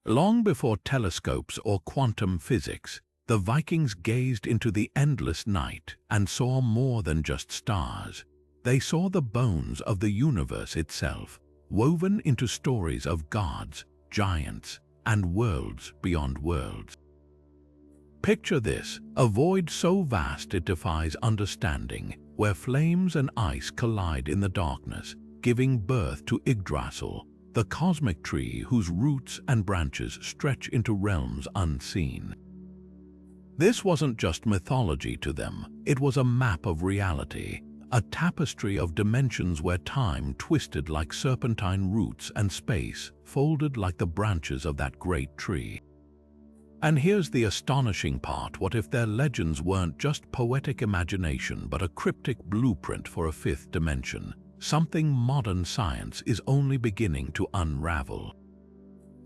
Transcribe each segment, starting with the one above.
Long before telescopes or quantum physics, the Vikings gazed into the endless night and saw more than just stars. They saw the bones of the universe itself, woven into stories of gods, giants, and worlds beyond worlds. Picture this, a void so vast it defies understanding, where flames and ice collide in the darkness, giving birth to Yggdrasil, the cosmic tree whose roots and branches stretch into realms unseen. This wasn't just mythology to them, it was a map of reality, a tapestry of dimensions where time twisted like serpentine roots and space folded like the branches of that great tree. And here's the astonishing part: what if their legends weren't just poetic imagination but a cryptic blueprint for a fifth dimension, something modern science is only beginning to unravel?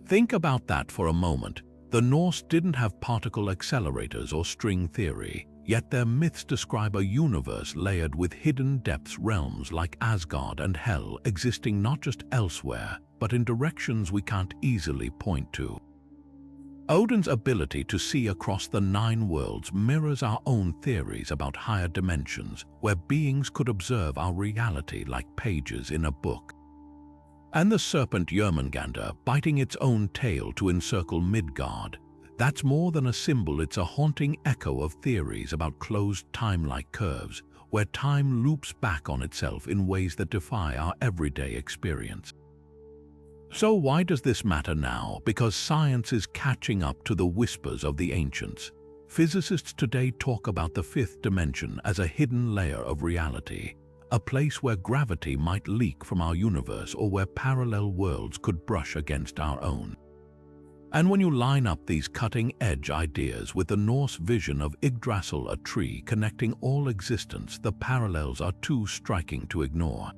Think about that for a moment. The Norse didn't have particle accelerators or string theory, yet their myths describe a universe layered with hidden depths, realms like Asgard and Hell existing not just elsewhere, but in directions we can't easily point to. Odin's ability to see across the 9 worlds mirrors our own theories about higher dimensions, where beings could observe our reality like pages in a book. And the serpent Jörmungandr biting its own tail to encircle Midgard. That's more than a symbol, it's a haunting echo of theories about closed time-like curves, where time loops back on itself in ways that defy our everyday experience. So why does this matter now? Because science is catching up to the whispers of the ancients. Physicists today talk about the fifth dimension as a hidden layer of reality, a place where gravity might leak from our universe or where parallel worlds could brush against our own. And when you line up these cutting-edge ideas with the Norse vision of Yggdrasil, a tree connecting all existence, the parallels are too striking to ignore.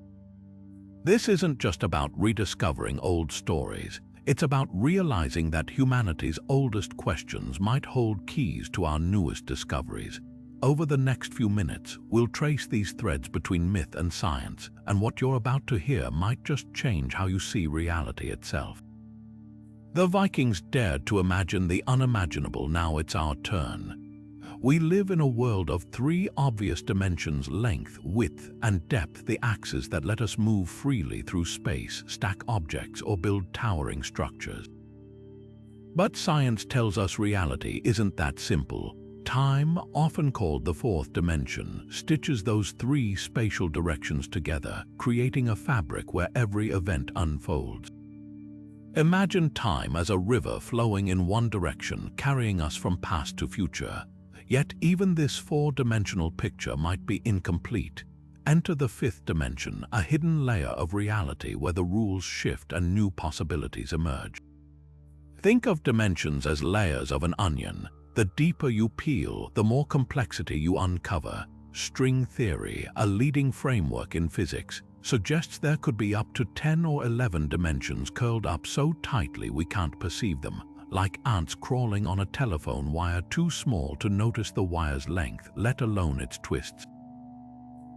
This isn't just about rediscovering old stories, it's about realizing that humanity's oldest questions might hold keys to our newest discoveries. Over the next few minutes, we'll trace these threads between myth and science, and what you're about to hear might just change how you see reality itself. The Vikings dared to imagine the unimaginable. Now it's our turn. We live in a world of 3 obvious dimensions: length, width, and depth, the axes that let us move freely through space, stack objects, or build towering structures. But science tells us reality isn't that simple. Time, often called the 4th dimension, stitches those 3 spatial directions together, creating a fabric where every event unfolds. Imagine time as a river flowing in one direction, carrying us from past to future. Yet even this 4-dimensional picture might be incomplete. Enter the 5th dimension, a hidden layer of reality where the rules shift and new possibilities emerge. Think of dimensions as layers of an onion. The deeper you peel, the more complexity you uncover. String theory, a leading framework in physics, suggests there could be up to 10 or 11 dimensions curled up so tightly we can't perceive them, like ants crawling on a telephone wire too small to notice the wire's length, let alone its twists.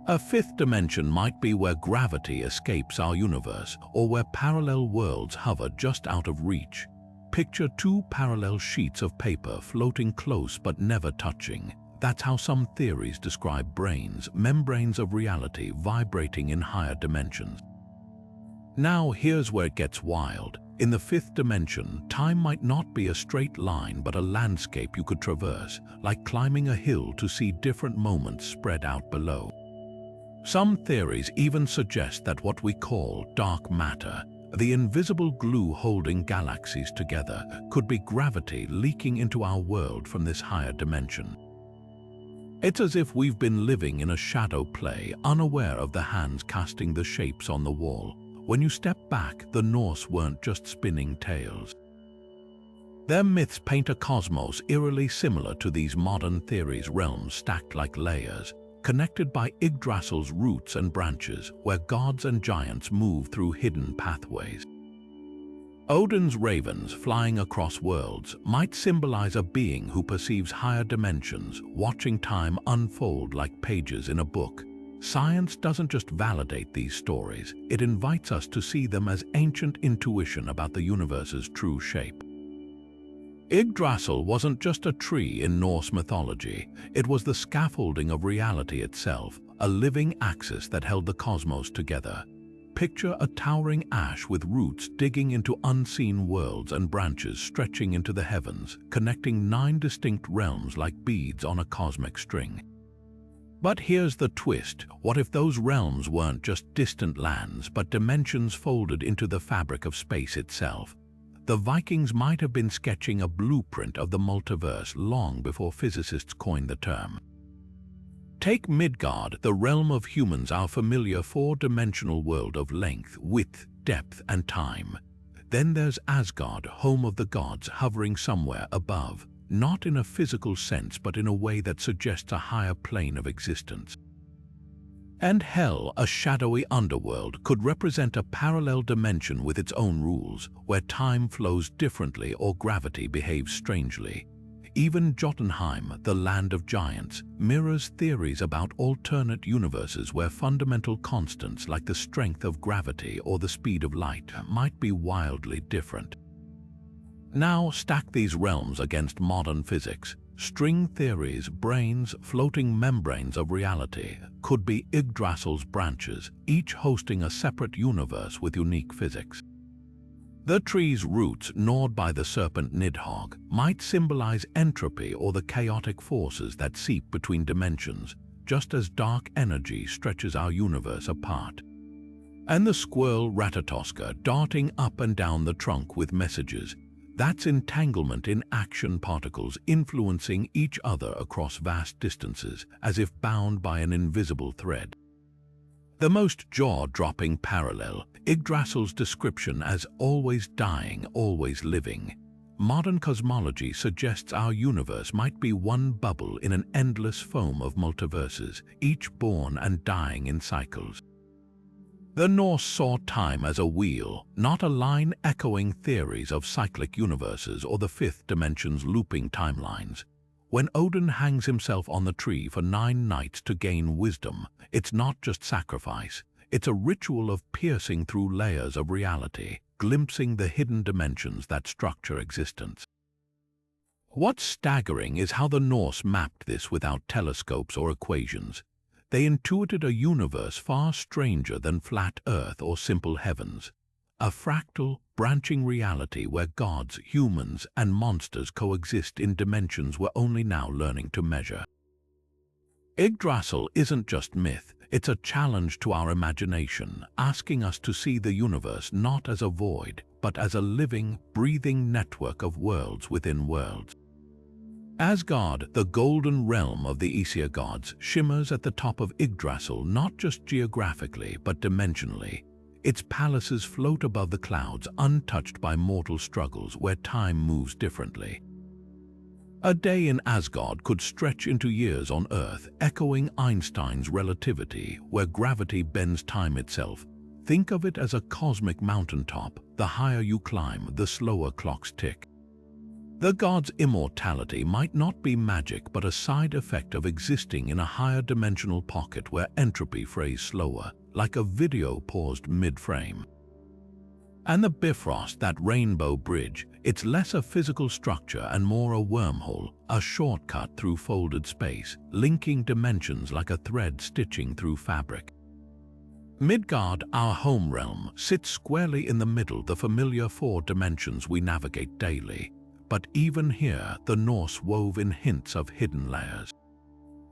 A 5th dimension might be where gravity escapes our universe, or where parallel worlds hover just out of reach. Picture 2 parallel sheets of paper floating close but never touching. That's how some theories describe brains, membranes of reality vibrating in higher dimensions. Now here's where it gets wild. In the 5th dimension, time might not be a straight line but a landscape you could traverse, like climbing a hill to see different moments spread out below. Some theories even suggest that what we call dark matter, the invisible glue holding galaxies together, could be gravity leaking into our world from this higher dimension. It's as if we've been living in a shadow play, unaware of the hands casting the shapes on the wall. When you step back, the Norse weren't just spinning tales. Their myths paint a cosmos eerily similar to these modern theories, realms stacked like layers, connected by Yggdrasil's roots and branches, where gods and giants move through hidden pathways. Odin's ravens flying across worlds might symbolize a being who perceives higher dimensions, watching time unfold like pages in a book. Science doesn't just validate these stories, it invites us to see them as ancient intuition about the universe's true shape. Yggdrasil wasn't just a tree in Norse mythology, it was the scaffolding of reality itself, a living axis that held the cosmos together. Picture a towering ash with roots digging into unseen worlds and branches stretching into the heavens, connecting 9 distinct realms like beads on a cosmic string. But here's the twist: what if those realms weren't just distant lands, but dimensions folded into the fabric of space itself? The Vikings might have been sketching a blueprint of the multiverse long before physicists coined the term. Take Midgard, the realm of humans, our familiar 4-dimensional world of length, width, depth, and time. Then there's Asgard, home of the gods, hovering somewhere above, not in a physical sense but in a way that suggests a higher plane of existence. And Hell, a shadowy underworld, could represent a parallel dimension with its own rules, where time flows differently or gravity behaves strangely. Even Jotunheim, the land of giants, mirrors theories about alternate universes where fundamental constants like the strength of gravity or the speed of light might be wildly different. Now stack these realms against modern physics. String theories, brains, floating membranes of reality could be Yggdrasil's branches, each hosting a separate universe with unique physics. The tree's roots, gnawed by the serpent Nidhogg, might symbolize entropy or the chaotic forces that seep between dimensions, just as dark energy stretches our universe apart. And the squirrel Ratatoska darting up and down the trunk with messages, that's entanglement in action particles influencing each other across vast distances, as if bound by an invisible thread. The most jaw-dropping parallel, Yggdrasil's description as always dying, always living. Modern cosmology suggests our universe might be one bubble in an endless foam of multiverses, each born and dying in cycles. The Norse saw time as a wheel, not a line, echoing theories of cyclic universes or the 5th dimension's looping timelines. When Odin hangs himself on the tree for 9 nights to gain wisdom, it's not just sacrifice, it's a ritual of piercing through layers of reality, glimpsing the hidden dimensions that structure existence. What's staggering is how the Norse mapped this without telescopes or equations. They intuited a universe far stranger than flat Earth or simple heavens, a fractal, branching reality where gods, humans, and monsters coexist in dimensions we're only now learning to measure. Yggdrasil isn't just myth, it's a challenge to our imagination, asking us to see the universe not as a void, but as a living, breathing network of worlds within worlds. Asgard, the golden realm of the Aesir gods, shimmers at the top of Yggdrasil not just geographically but dimensionally. Its palaces float above the clouds, untouched by mortal struggles where time moves differently. A day in Asgard could stretch into years on Earth, echoing Einstein's relativity, where gravity bends time itself. Think of it as a cosmic mountaintop. The higher you climb, the slower clocks tick. The gods' immortality might not be magic but a side effect of existing in a higher dimensional pocket where entropy frays slower, like a video paused mid-frame. And the Bifrost, that rainbow bridge, it's less a physical structure and more a wormhole, a shortcut through folded space, linking dimensions like a thread stitching through fabric. Midgard, our home realm, sits squarely in the middle, the familiar 4 dimensions we navigate daily. But even here, the Norse wove in hints of hidden layers.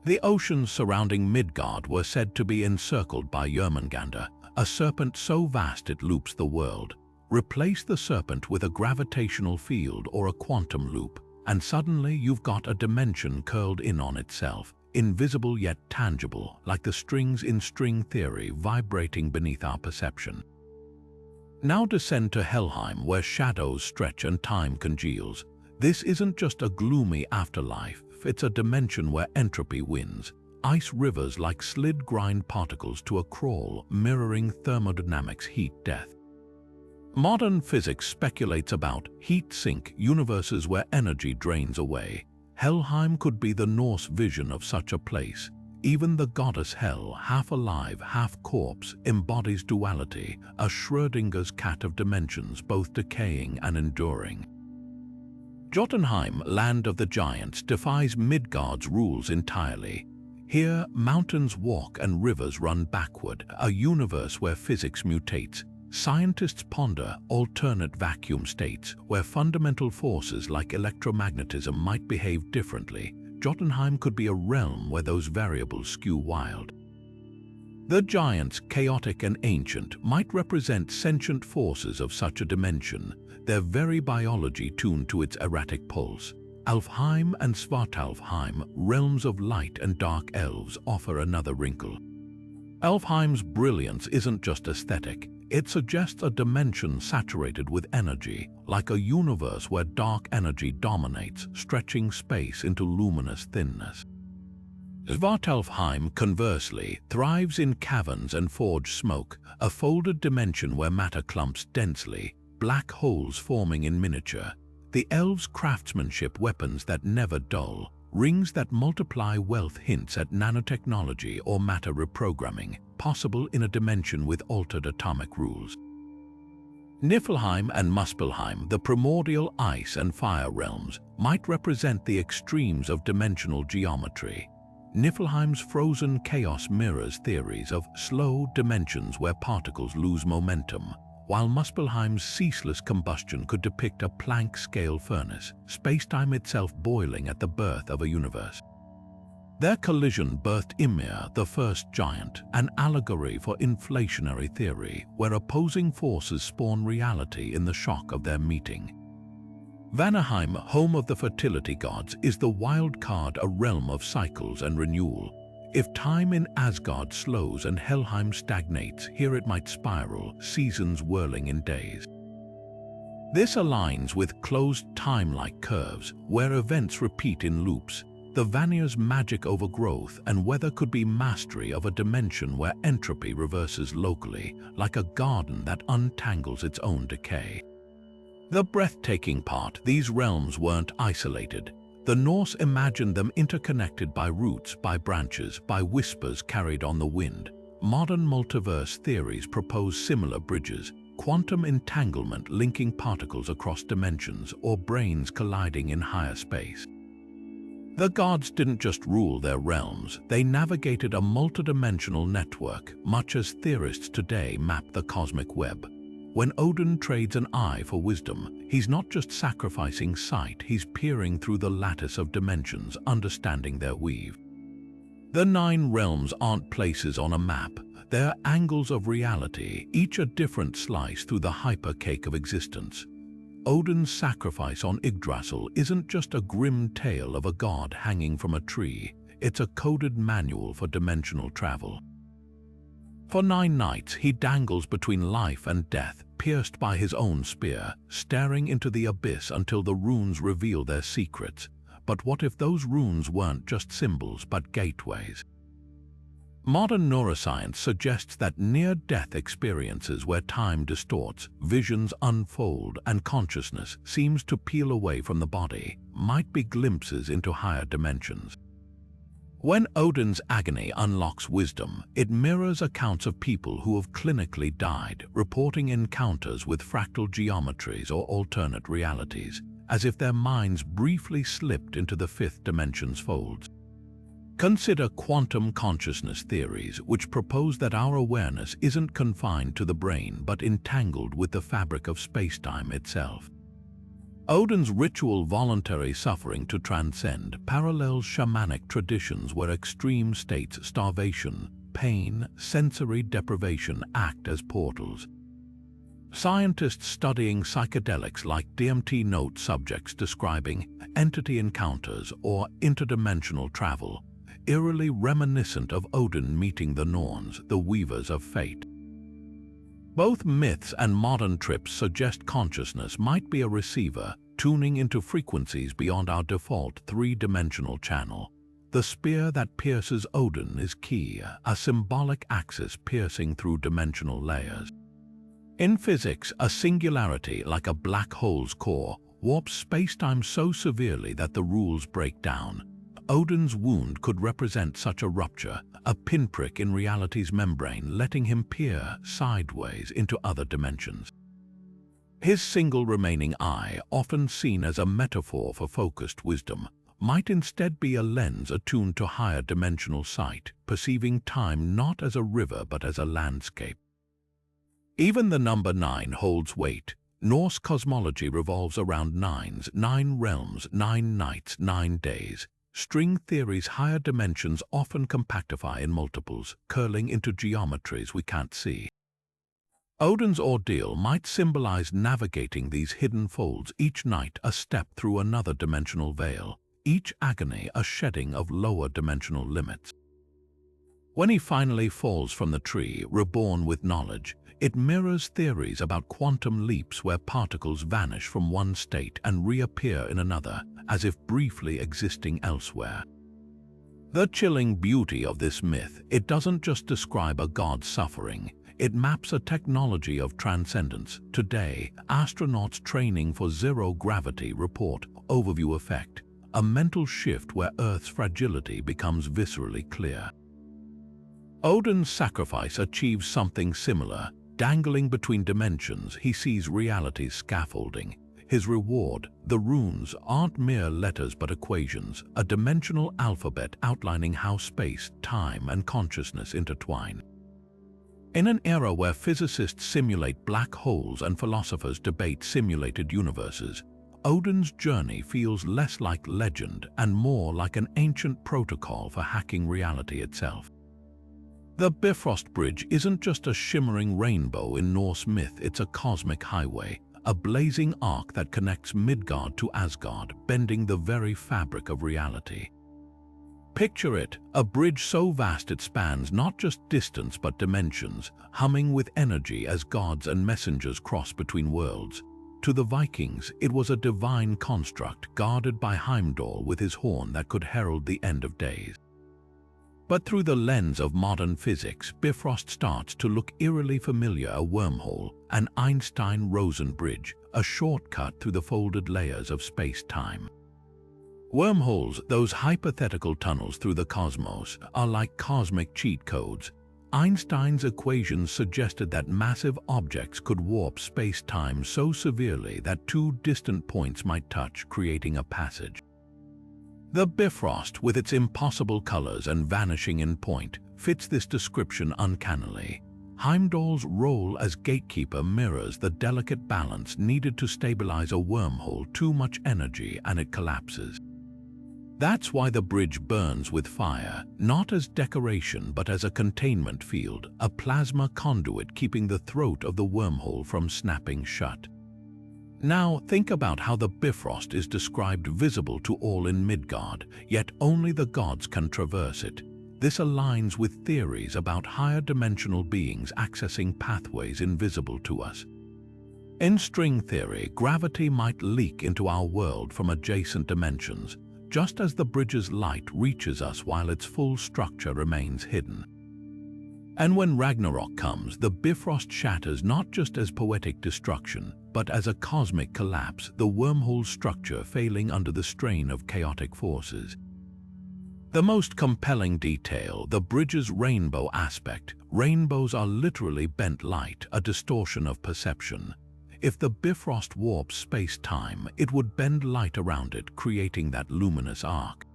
The oceans surrounding Midgard were said to be encircled by Jörmungandr, a serpent so vast it loops the world. Replace the serpent with a gravitational field or a quantum loop, and suddenly you've got a dimension curled in on itself, invisible yet tangible, like the strings in string theory vibrating beneath our perception. Now descend to Helheim, where shadows stretch and time congeals. This isn't just a gloomy afterlife, it's a dimension where entropy wins. Ice rivers like slid grind particles to a crawl, mirroring thermodynamics' heat death. Modern physics speculates about heat sink universes where energy drains away. Helheim could be the Norse vision of such a place. Even the goddess Hel, half alive, half corpse, embodies duality, a Schrödinger's cat of dimensions, both decaying and enduring. Jotunheim, land of the giants, defies Midgard's rules entirely. Here, mountains walk and rivers run backward, a universe where physics mutates. Scientists ponder alternate vacuum states where fundamental forces like electromagnetism might behave differently. Jotunheim could be a realm where those variables skew wild. The giants, chaotic and ancient, might represent sentient forces of such a dimension, their very biology tuned to its erratic pulse. Alfheim and Svartalfheim, realms of light and dark elves, offer another wrinkle. Alfheim's brilliance isn't just aesthetic. It suggests a dimension saturated with energy, like a universe where dark energy dominates, stretching space into luminous thinness. Svartalfheim, conversely, thrives in caverns and forged smoke, a folded dimension where matter clumps densely, black holes forming in miniature. The elves' craftsmanship, weapons that never dull, rings that multiply wealth, hints at nanotechnology or matter reprogramming, possible in a dimension with altered atomic rules. Niflheim and Muspelheim, the primordial ice and fire realms, might represent the extremes of dimensional geometry. Niflheim's frozen chaos mirrors theories of slow dimensions where particles lose momentum, while Muspelheim's ceaseless combustion could depict a Planck-scale furnace, spacetime itself boiling at the birth of a universe. Their collision birthed Ymir, the first giant, an allegory for inflationary theory, where opposing forces spawn reality in the shock of their meeting. Vanaheim, home of the fertility gods, is the wild card, a realm of cycles and renewal. If time in Asgard slows and Helheim stagnates, here it might spiral, seasons whirling in days. This aligns with closed time-like curves, where events repeat in loops. The Vanir's magic over growth and weather could be mastery of a dimension where entropy reverses locally, like a garden that untangles its own decay. The breathtaking part, these realms weren't isolated. The Norse imagined them interconnected by roots, by branches, by whispers carried on the wind. Modern multiverse theories propose similar bridges, quantum entanglement linking particles across dimensions, or brains colliding in higher space. The gods didn't just rule their realms, they navigated a multidimensional network, much as theorists today map the cosmic web. When Odin trades an eye for wisdom, he's not just sacrificing sight, he's peering through the lattice of dimensions, understanding their weave. The 9 realms aren't places on a map, they're angles of reality, each a different slice through the hypercake of existence. Odin's sacrifice on Yggdrasil isn't just a grim tale of a god hanging from a tree, it's a coded manual for dimensional travel. For 9 nights, he dangles between life and death, pierced by his own spear, staring into the abyss until the runes reveal their secrets. But what if those runes weren't just symbols but gateways? Modern neuroscience suggests that near-death experiences where time distorts, visions unfold, and consciousness seems to peel away from the body might be glimpses into higher dimensions. When Odin's agony unlocks wisdom, it mirrors accounts of people who have clinically died, reporting encounters with fractal geometries or alternate realities, as if their minds briefly slipped into the 5th dimension's folds. Consider quantum consciousness theories, which propose that our awareness isn't confined to the brain but entangled with the fabric of spacetime itself. Odin's ritual voluntary suffering to transcend parallels shamanic traditions where extreme states, starvation, pain, sensory deprivation act as portals. Scientists studying psychedelics like DMT note subjects describing entity encounters or interdimensional travel, eerily reminiscent of Odin meeting the Norns, the weavers of fate. Both myths and modern trips suggest consciousness might be a receiver, tuning into frequencies beyond our default 3-dimensional channel. The spear that pierces Odin is key, a symbolic axis piercing through dimensional layers. In physics, a singularity, like a black hole's core, warps spacetime so severely that the rules break down. Odin's wound could represent such a rupture, a pinprick in reality's membrane, letting him peer sideways into other dimensions. His single remaining eye, often seen as a metaphor for focused wisdom, might instead be a lens attuned to higher dimensional sight, perceiving time not as a river but as a landscape. Even the number 9 holds weight. Norse cosmology revolves around nines, 9 realms, 9 nights, 9 days. String theory's higher dimensions often compactify in multiples, curling into geometries we can't see. Odin's ordeal might symbolize navigating these hidden folds, each night a step through another dimensional veil, each agony a shedding of lower dimensional limits. When he finally falls from the tree, reborn with knowledge, it mirrors theories about quantum leaps where particles vanish from one state and reappear in another, as if briefly existing elsewhere. The chilling beauty of this myth, it doesn't just describe a god suffering, it maps a technology of transcendence. Today, astronauts training for zero-gravity report overview effect, a mental shift where Earth's fragility becomes viscerally clear. Odin's sacrifice achieves something similar. Dangling between dimensions, he sees reality's scaffolding. His reward, the runes, aren't mere letters but equations, a dimensional alphabet outlining how space, time, and consciousness intertwine. In an era where physicists simulate black holes and philosophers debate simulated universes, Odin's journey feels less like legend and more like an ancient protocol for hacking reality itself. The Bifrost Bridge isn't just a shimmering rainbow in Norse myth, it's a cosmic highway, a blazing arc that connects Midgard to Asgard, bending the very fabric of reality. Picture it, a bridge so vast it spans not just distance but dimensions, humming with energy as gods and messengers cross between worlds. To the Vikings, it was a divine construct guarded by Heimdall with his horn that could herald the end of days. But through the lens of modern physics, Bifrost starts to look eerily familiar: a wormhole, an Einstein-Rosen bridge, a shortcut through the folded layers of space-time. Wormholes, those hypothetical tunnels through the cosmos, are like cosmic cheat codes. Einstein's equations suggested that massive objects could warp space-time so severely that two distant points might touch, creating a passage. The Bifrost, with its impossible colors and vanishing in point, fits this description uncannily. Heimdall's role as gatekeeper mirrors the delicate balance needed to stabilize a wormhole: too much energy and it collapses. That's why the bridge burns with fire, not as decoration but as a containment field, a plasma conduit keeping the throat of the wormhole from snapping shut. Now think about how the Bifrost is described: visible to all in Midgard, yet only the gods can traverse it. This aligns with theories about higher dimensional beings accessing pathways invisible to us. In string theory, gravity might leak into our world from adjacent dimensions, just as the bridge's light reaches us while its full structure remains hidden. And when Ragnarok comes, the Bifrost shatters not just as poetic destruction, but as a cosmic collapse, the wormhole's structure failing under the strain of chaotic forces. The most compelling detail, the bridge's rainbow aspect. Rainbows are literally bent light, a distortion of perception. If the Bifrost warps space-time, it would bend light around it, creating that luminous arc.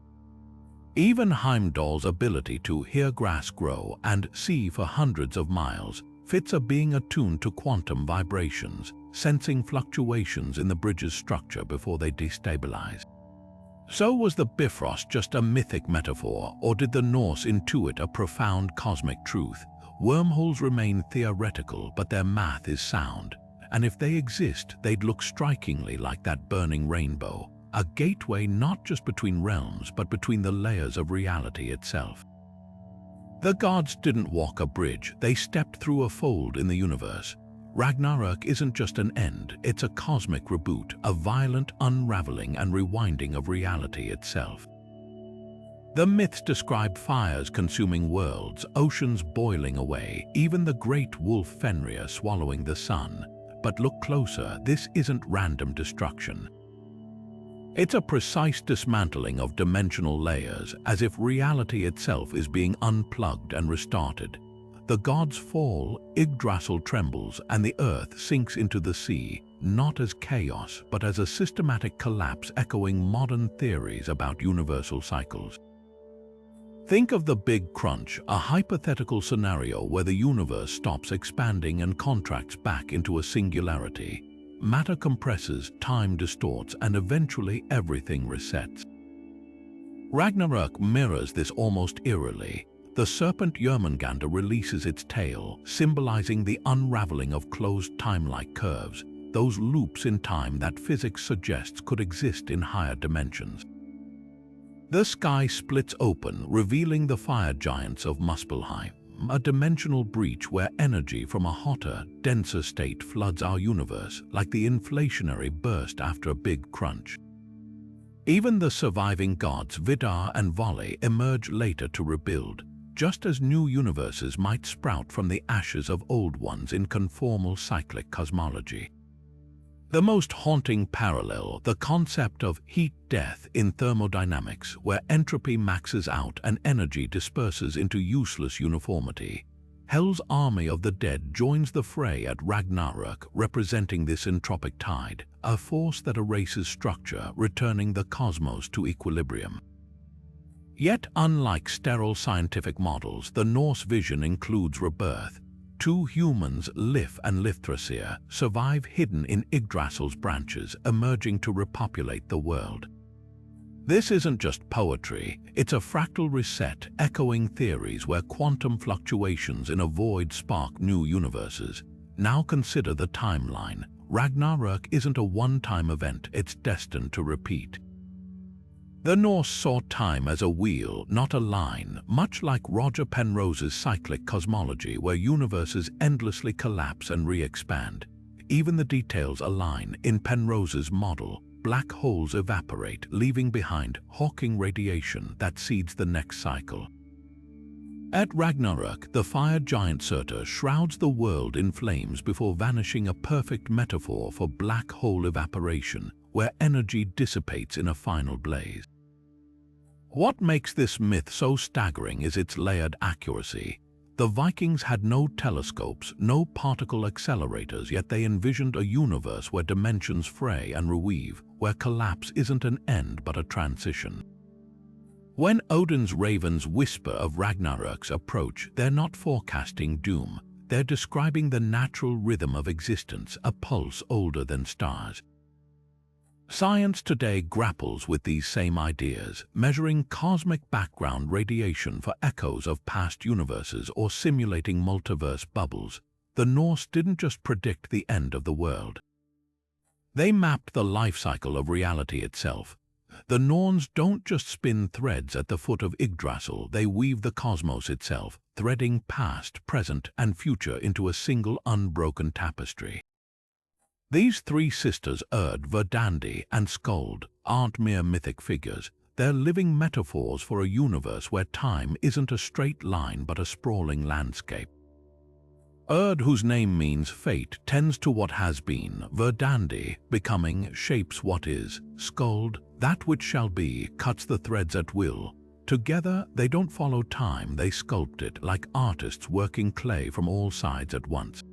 Even Heimdall's ability to hear grass grow and see for hundreds of miles fits a being attuned to quantum vibrations, sensing fluctuations in the bridge's structure before they destabilize. So was the Bifrost just a mythic metaphor, or did the Norse intuit a profound cosmic truth? Wormholes remain theoretical, but their math is sound. And if they exist, they'd look strikingly like that burning rainbow, a gateway not just between realms, but between the layers of reality itself. The gods didn't walk a bridge, they stepped through a fold in the universe. Ragnarok isn't just an end, it's a cosmic reboot, a violent unraveling and rewinding of reality itself. The myths describe fires consuming worlds, oceans boiling away, even the great wolf Fenrir swallowing the sun. But look closer, this isn't random destruction. It's a precise dismantling of dimensional layers, as if reality itself is being unplugged and restarted. The gods fall, Yggdrasil trembles, and the earth sinks into the sea, not as chaos, but as a systematic collapse echoing modern theories about universal cycles. Think of the Big Crunch, a hypothetical scenario where the universe stops expanding and contracts back into a singularity. Matter compresses, time distorts, and eventually everything resets. Ragnarok mirrors this almost eerily. The serpent Jörmungandr releases its tail, symbolizing the unraveling of closed time-like curves, those loops in time that physics suggests could exist in higher dimensions. The sky splits open, revealing the fire giants of Muspelheim, a dimensional breach where energy from a hotter, denser state floods our universe, like the inflationary burst after a big crunch. Even the surviving gods Vidar and Vali emerge later to rebuild, just as new universes might sprout from the ashes of old ones in conformal cyclic cosmology. The most haunting parallel, the concept of heat-death in thermodynamics, where entropy maxes out and energy disperses into useless uniformity. Hell's army of the dead joins the fray at Ragnarök, representing this entropic tide, a force that erases structure, returning the cosmos to equilibrium. Yet, unlike sterile scientific models, the Norse vision includes rebirth. Two humans, Lif and Lifthrasir, survive hidden in Yggdrasil's branches, emerging to repopulate the world. This isn't just poetry, it's a fractal reset echoing theories where quantum fluctuations in a void spark new universes. Now consider the timeline. Ragnarök isn't a one-time event, it's destined to repeat. The Norse saw time as a wheel, not a line, much like Roger Penrose's cyclic cosmology, where universes endlessly collapse and re-expand. Even the details align. In Penrose's model, black holes evaporate, leaving behind Hawking radiation that seeds the next cycle. At Ragnarök, the fire giant Surtur shrouds the world in flames before vanishing, a perfect metaphor for black hole evaporation, where energy dissipates in a final blaze. What makes this myth so staggering is its layered accuracy. The Vikings had no telescopes, no particle accelerators, yet they envisioned a universe where dimensions fray and reweave, where collapse isn't an end but a transition. When Odin's ravens whisper of Ragnarök's approach, they're not forecasting doom. They're describing the natural rhythm of existence, a pulse older than stars. Science today grapples with these same ideas, measuring cosmic background radiation for echoes of past universes or simulating multiverse bubbles. The Norse didn't just predict the end of the world. They mapped the life cycle of reality itself. The Norns don't just spin threads at the foot of Yggdrasil, they weave the cosmos itself, threading past, present, and future into a single unbroken tapestry. These three sisters, Urd, Verdandi, and Skuld, aren't mere mythic figures. They're living metaphors for a universe where time isn't a straight line but a sprawling landscape. Urd, whose name means fate, tends to what has been. Verdandi, becoming, shapes what is. Skuld, that which shall be, cuts the threads at will. Together, they don't follow time, they sculpt it, like artists working clay from all sides at once.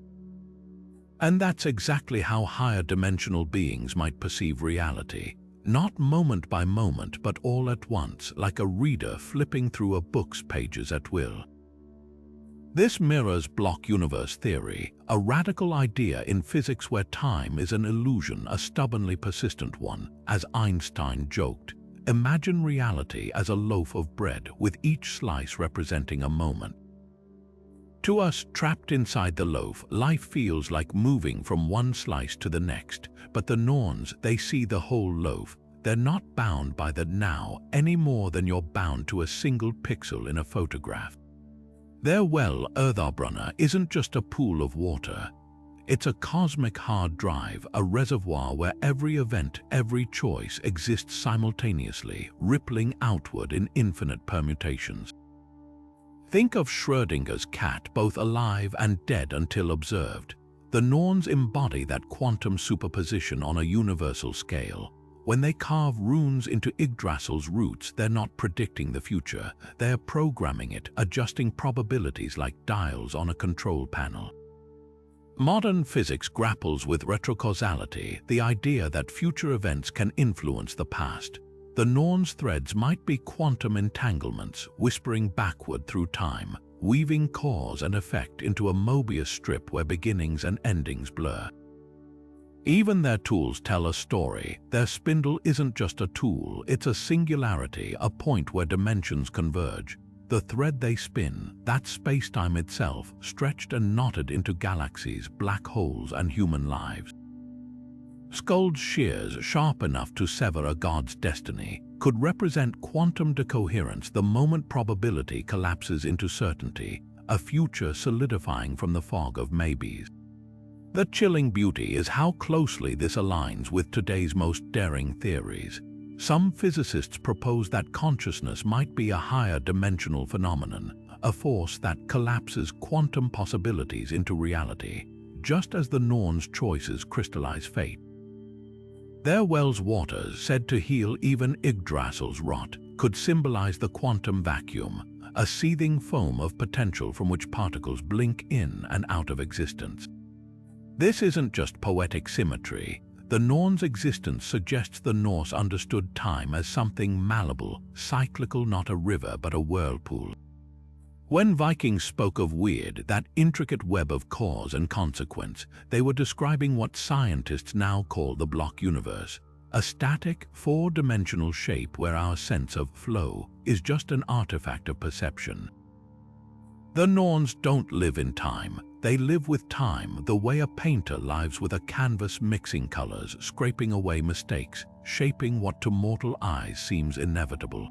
And that's exactly how higher dimensional beings might perceive reality. Not moment by moment, but all at once, like a reader flipping through a book's pages at will. This mirrors block universe theory, a radical idea in physics where time is an illusion, a stubbornly persistent one. As Einstein joked, imagine reality as a loaf of bread, with each slice representing a moment. To us, trapped inside the loaf, life feels like moving from one slice to the next. But the Norns, they see the whole loaf. They're not bound by the now any more than you're bound to a single pixel in a photograph. Their well, Urðarbrunna, isn't just a pool of water. It's a cosmic hard drive, a reservoir where every event, every choice exists simultaneously, rippling outward in infinite permutations. Think of Schrödinger's cat, both alive and dead until observed. The Norns embody that quantum superposition on a universal scale. When they carve runes into Yggdrasil's roots, they're not predicting the future. They're programming it, adjusting probabilities like dials on a control panel. Modern physics grapples with retrocausality, the idea that future events can influence the past. The Norns threads might be quantum entanglements, whispering backward through time, weaving cause and effect into a Mobius strip where beginnings and endings blur. Even their tools tell a story. Their spindle isn't just a tool, it's a singularity, a point where dimensions converge. The thread they spin, that's space-time itself, stretched and knotted into galaxies, black holes, and human lives. Skuld's shears, sharp enough to sever a god's destiny, could represent quantum decoherence the moment probability collapses into certainty, a future solidifying from the fog of maybes. The chilling beauty is how closely this aligns with today's most daring theories. Some physicists propose that consciousness might be a higher dimensional phenomenon, a force that collapses quantum possibilities into reality, just as the Norns' choices crystallize fate. Their well's waters, said to heal even Yggdrasil's rot, could symbolize the quantum vacuum, a seething foam of potential from which particles blink in and out of existence. This isn't just poetic symmetry. The Norns' existence suggests the Norse understood time as something malleable, cyclical, not a river but a whirlpool. When Vikings spoke of weird, that intricate web of cause and consequence, they were describing what scientists now call the block universe, a static, four-dimensional shape where our sense of flow is just an artifact of perception. The Norns don't live in time. They live with time the way a painter lives with a canvas, mixing colors, scraping away mistakes, shaping what to mortal eyes seems inevitable.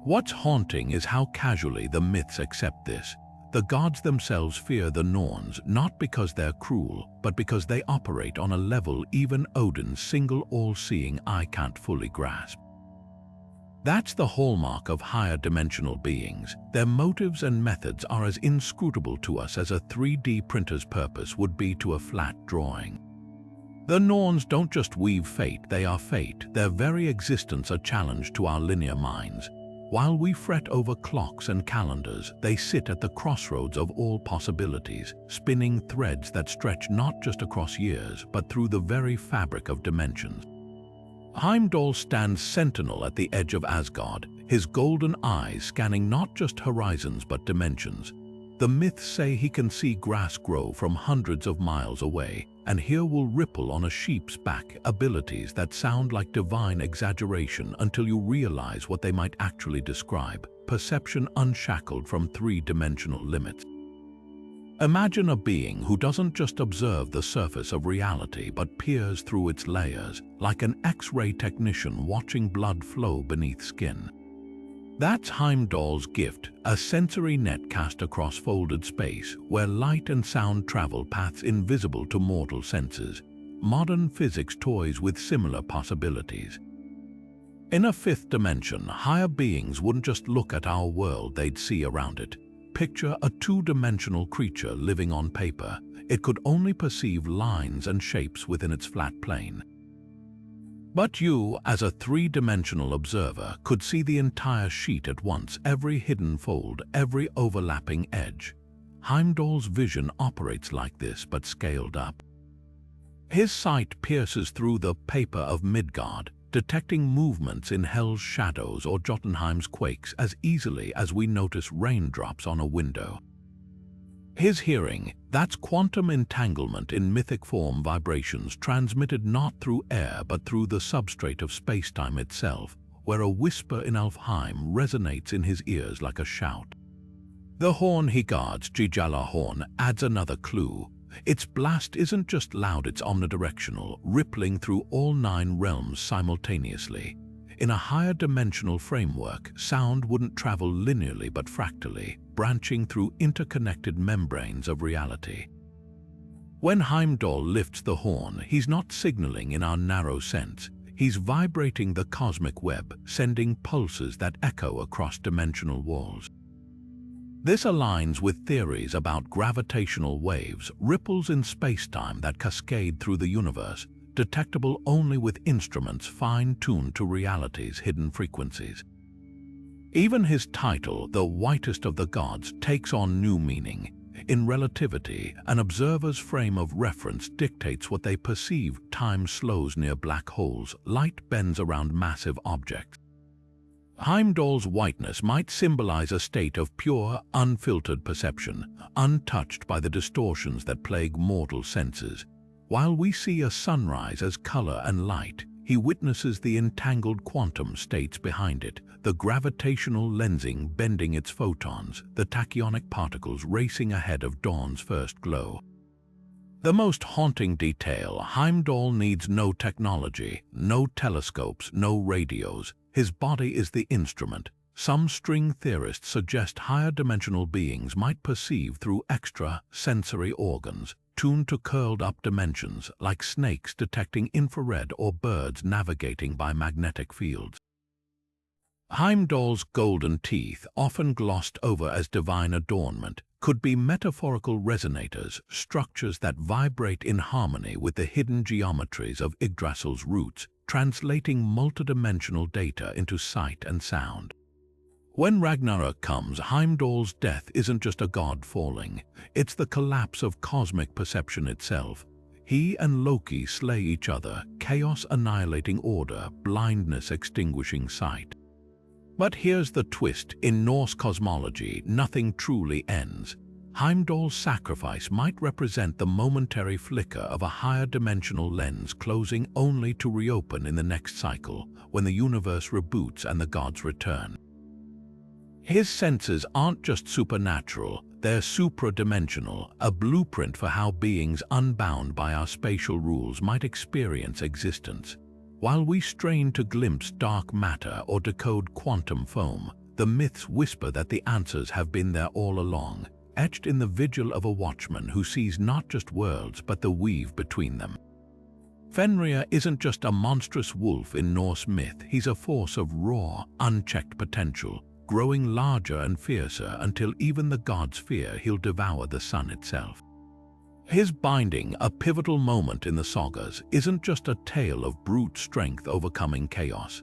What's haunting is how casually the myths accept this. The gods themselves fear the Norns, not because they're cruel, but because they operate on a level even Odin's single all-seeing eye can't fully grasp. That's the hallmark of higher dimensional beings. Their motives and methods are as inscrutable to us as a 3D printer's purpose would be to a flat drawing. The Norns don't just weave fate, they are fate. Their very existence a challenge to our linear minds. While we fret over clocks and calendars, they sit at the crossroads of all possibilities, spinning threads that stretch not just across years, but through the very fabric of dimensions. Heimdall stands sentinel at the edge of Asgard, his golden eyes scanning not just horizons but dimensions. The myths say he can see grass grow from hundreds of miles away, and hear wool ripple on a sheep's back, abilities that sound like divine exaggeration until you realize what they might actually describe, perception unshackled from three-dimensional limits. Imagine a being who doesn't just observe the surface of reality but peers through its layers, like an X-ray technician watching blood flow beneath skin. That's Heimdall's gift, a sensory net cast across folded space where light and sound travel paths invisible to mortal senses. Modern physics toys with similar possibilities. In a fifth dimension, higher beings wouldn't just look at our world, they'd see around it. Picture a two-dimensional creature living on paper. It could only perceive lines and shapes within its flat plane. But you, as a three-dimensional observer, could see the entire sheet at once, every hidden fold, every overlapping edge. Heimdall's vision operates like this, but scaled up. His sight pierces through the paper of Midgard, detecting movements in Hel's shadows or Jotunheim's quakes as easily as we notice raindrops on a window. His hearing, that's quantum entanglement in mythic form, vibrations transmitted not through air but through the substrate of spacetime itself, where a whisper in Alfheim resonates in his ears like a shout. The horn he guards, Gjala horn, adds another clue. Its blast isn't just loud, it's omnidirectional, rippling through all 9 realms simultaneously. In a higher dimensional framework, sound wouldn't travel linearly but fractally, branching through interconnected membranes of reality. When Heimdall lifts the horn, he's not signaling in our narrow sense. He's vibrating the cosmic web, sending pulses that echo across dimensional walls. This aligns with theories about gravitational waves, ripples in spacetime that cascade through the universe, detectable only with instruments fine-tuned to reality's hidden frequencies. Even his title, the whitest of the gods, takes on new meaning. In relativity, an observer's frame of reference dictates what they perceive. Time slows near black holes, light bends around massive objects. Heimdall's whiteness might symbolize a state of pure, unfiltered perception, untouched by the distortions that plague mortal senses. While we see a sunrise as color and light, he witnesses the entangled quantum states behind it, the gravitational lensing bending its photons, the tachyonic particles racing ahead of dawn's first glow. The most haunting detail: Heimdall needs no technology, no telescopes, no radios. His body is the instrument. Some string theorists suggest higher dimensional beings might perceive through extra sensory organs, tuned to curled-up dimensions, like snakes detecting infrared or birds navigating by magnetic fields. Heimdall's golden teeth, often glossed over as divine adornment, could be metaphorical resonators, structures that vibrate in harmony with the hidden geometries of Yggdrasil's roots, translating multidimensional data into sight and sound. When Ragnarok comes, Heimdall's death isn't just a god falling, it's the collapse of cosmic perception itself. He and Loki slay each other, chaos annihilating order, blindness extinguishing sight. But here's the twist: in Norse cosmology, nothing truly ends. Heimdall's sacrifice might represent the momentary flicker of a higher dimensional lens closing only to reopen in the next cycle, when the universe reboots and the gods return. His senses aren't just supernatural, they're supradimensional, a blueprint for how beings unbound by our spatial rules might experience existence. While we strain to glimpse dark matter or decode quantum foam, the myths whisper that the answers have been there all along, etched in the vigil of a watchman who sees not just worlds but the weave between them. Fenrir isn't just a monstrous wolf in Norse myth, he's a force of raw, unchecked potential, growing larger and fiercer until even the gods fear he'll devour the sun itself. His binding, a pivotal moment in the sagas, isn't just a tale of brute strength overcoming chaos.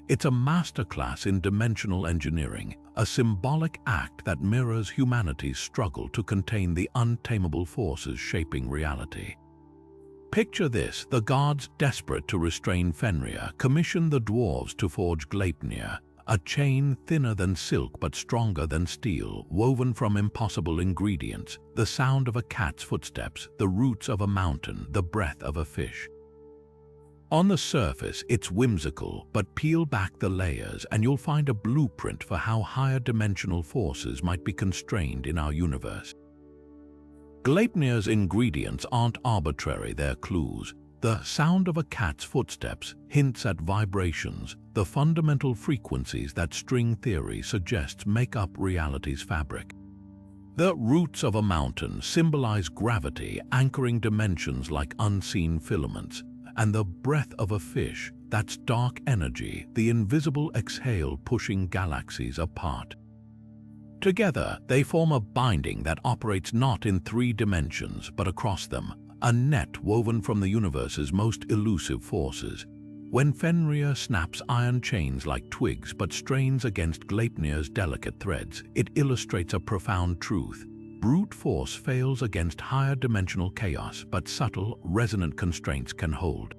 It's a masterclass in dimensional engineering, a symbolic act that mirrors humanity's struggle to contain the untamable forces shaping reality. Picture this: the gods, desperate to restrain Fenrir, commission the dwarves to forge Gleipnir, a chain thinner than silk but stronger than steel, woven from impossible ingredients, the sound of a cat's footsteps, the roots of a mountain, the breath of a fish. On the surface, it's whimsical, but peel back the layers and you'll find a blueprint for how higher dimensional forces might be constrained in our universe. Gleipnir's ingredients aren't arbitrary, they're clues. The sound of a cat's footsteps hints at vibrations, the fundamental frequencies that string theory suggests make up reality's fabric. The roots of a mountain symbolize gravity, anchoring dimensions like unseen filaments, and the breath of a fish, that's dark energy, the invisible exhale pushing galaxies apart. Together, they form a binding that operates not in 3 dimensions but across them, a net woven from the universe's most elusive forces. When Fenrir snaps iron chains like twigs but strains against Gleipnir's delicate threads, it illustrates a profound truth. Brute force fails against higher dimensional chaos, but subtle, resonant constraints can hold.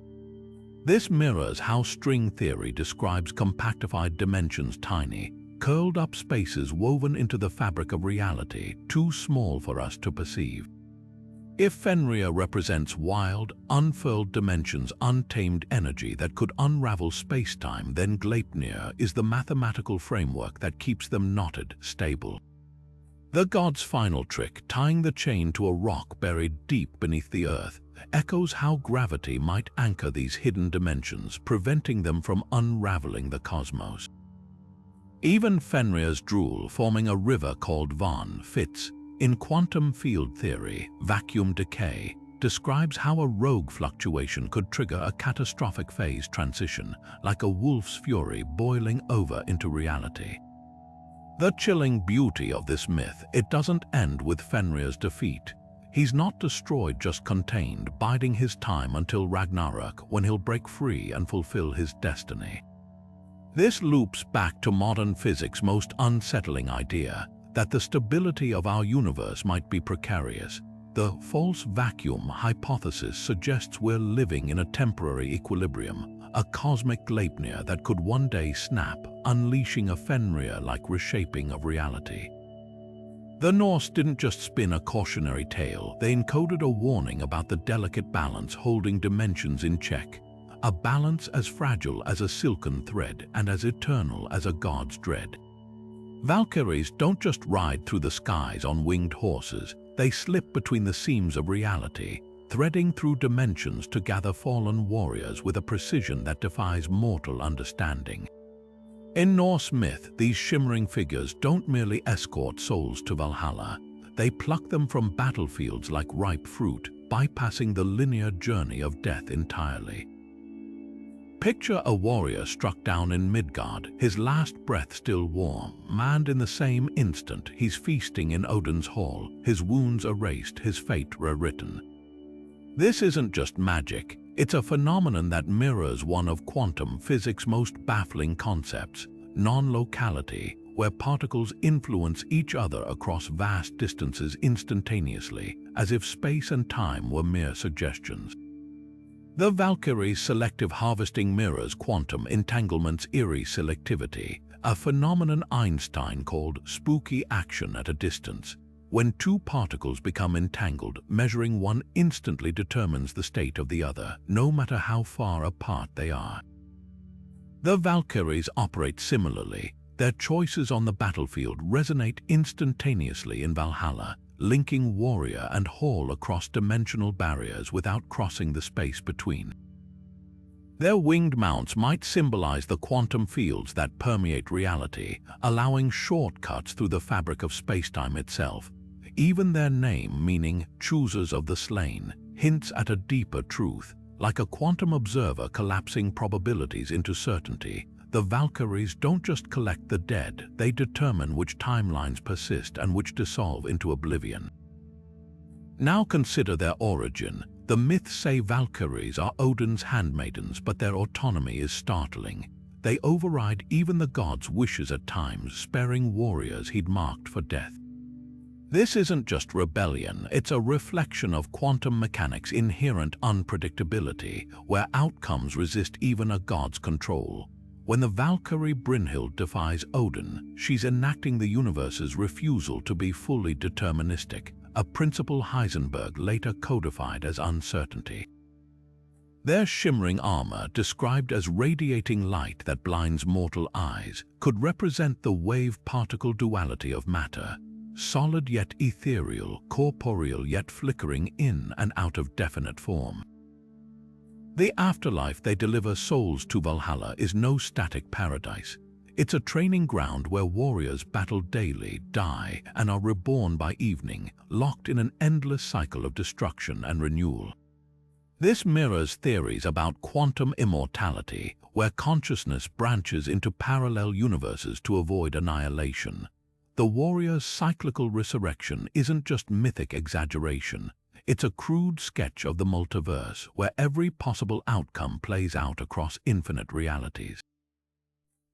This mirrors how string theory describes compactified dimensions: tiny, curled-up spaces woven into the fabric of reality, too small for us to perceive. If Fenrir represents wild, unfurled dimensions, untamed energy that could unravel space-time, then Gleipnir is the mathematical framework that keeps them knotted, stable. The god's final trick, tying the chain to a rock buried deep beneath the earth, echoes how gravity might anchor these hidden dimensions, preventing them from unraveling the cosmos. Even Fenrir's drool, forming a river called Van, fits. In quantum field theory, vacuum decay describes how a rogue fluctuation could trigger a catastrophic phase transition, like a wolf's fury boiling over into reality. The chilling beauty of this myth, it doesn't end with Fenrir's defeat. He's not destroyed, just contained, biding his time until Ragnarok, when he'll break free and fulfill his destiny. This loops back to modern physics' most unsettling idea, that the stability of our universe might be precarious. The false vacuum hypothesis suggests we're living in a temporary equilibrium, a cosmic Gleipnir that could one day snap, unleashing a Fenrir-like reshaping of reality. The Norse didn't just spin a cautionary tale, they encoded a warning about the delicate balance holding dimensions in check, a balance as fragile as a silken thread and as eternal as a god's dread. Valkyries don't just ride through the skies on winged horses, they slip between the seams of reality, threading through dimensions to gather fallen warriors with a precision that defies mortal understanding. In Norse myth, these shimmering figures don't merely escort souls to Valhalla, they pluck them from battlefields like ripe fruit, bypassing the linear journey of death entirely. Picture a warrior struck down in Midgard, his last breath still warm, and in the same instant he's feasting in Odin's hall, his wounds erased, his fate rewritten. This isn't just magic, it's a phenomenon that mirrors one of quantum physics' most baffling concepts, non-locality, where particles influence each other across vast distances instantaneously, as if space and time were mere suggestions. The Valkyrie's selective harvesting mirrors quantum entanglement's eerie selectivity, a phenomenon Einstein called spooky action at a distance. When two particles become entangled, measuring one instantly determines the state of the other, no matter how far apart they are. The Valkyries operate similarly. Their choices on the battlefield resonate instantaneously in Valhalla, linking warrior and hall across dimensional barriers without crossing the space between. Their winged mounts might symbolize the quantum fields that permeate reality, allowing shortcuts through the fabric of spacetime itself. Even their name, meaning choosers of the slain, hints at a deeper truth. Like a quantum observer collapsing probabilities into certainty, the Valkyries don't just collect the dead, they determine which timelines persist and which dissolve into oblivion. Now consider their origin. The myths say Valkyries are Odin's handmaidens, but their autonomy is startling. They override even the god's wishes at times, sparing warriors he'd marked for death. This isn't just rebellion, it's a reflection of quantum mechanics' inherent unpredictability, where outcomes resist even a god's control. When the Valkyrie Brynhild defies Odin, she's enacting the universe's refusal to be fully deterministic, a principle Heisenberg later codified as uncertainty. Their shimmering armor, described as radiating light that blinds mortal eyes, could represent the wave-particle duality of matter, solid yet ethereal, corporeal yet flickering in and out of definite form. The afterlife they deliver souls to Valhalla is no static paradise. It's a training ground where warriors battle daily, die, and are reborn by evening, locked in an endless cycle of destruction and renewal. This mirrors theories about quantum immortality, where consciousness branches into parallel universes to avoid annihilation. The warrior's cyclical resurrection isn't just mythic exaggeration. It's a crude sketch of the multiverse, where every possible outcome plays out across infinite realities.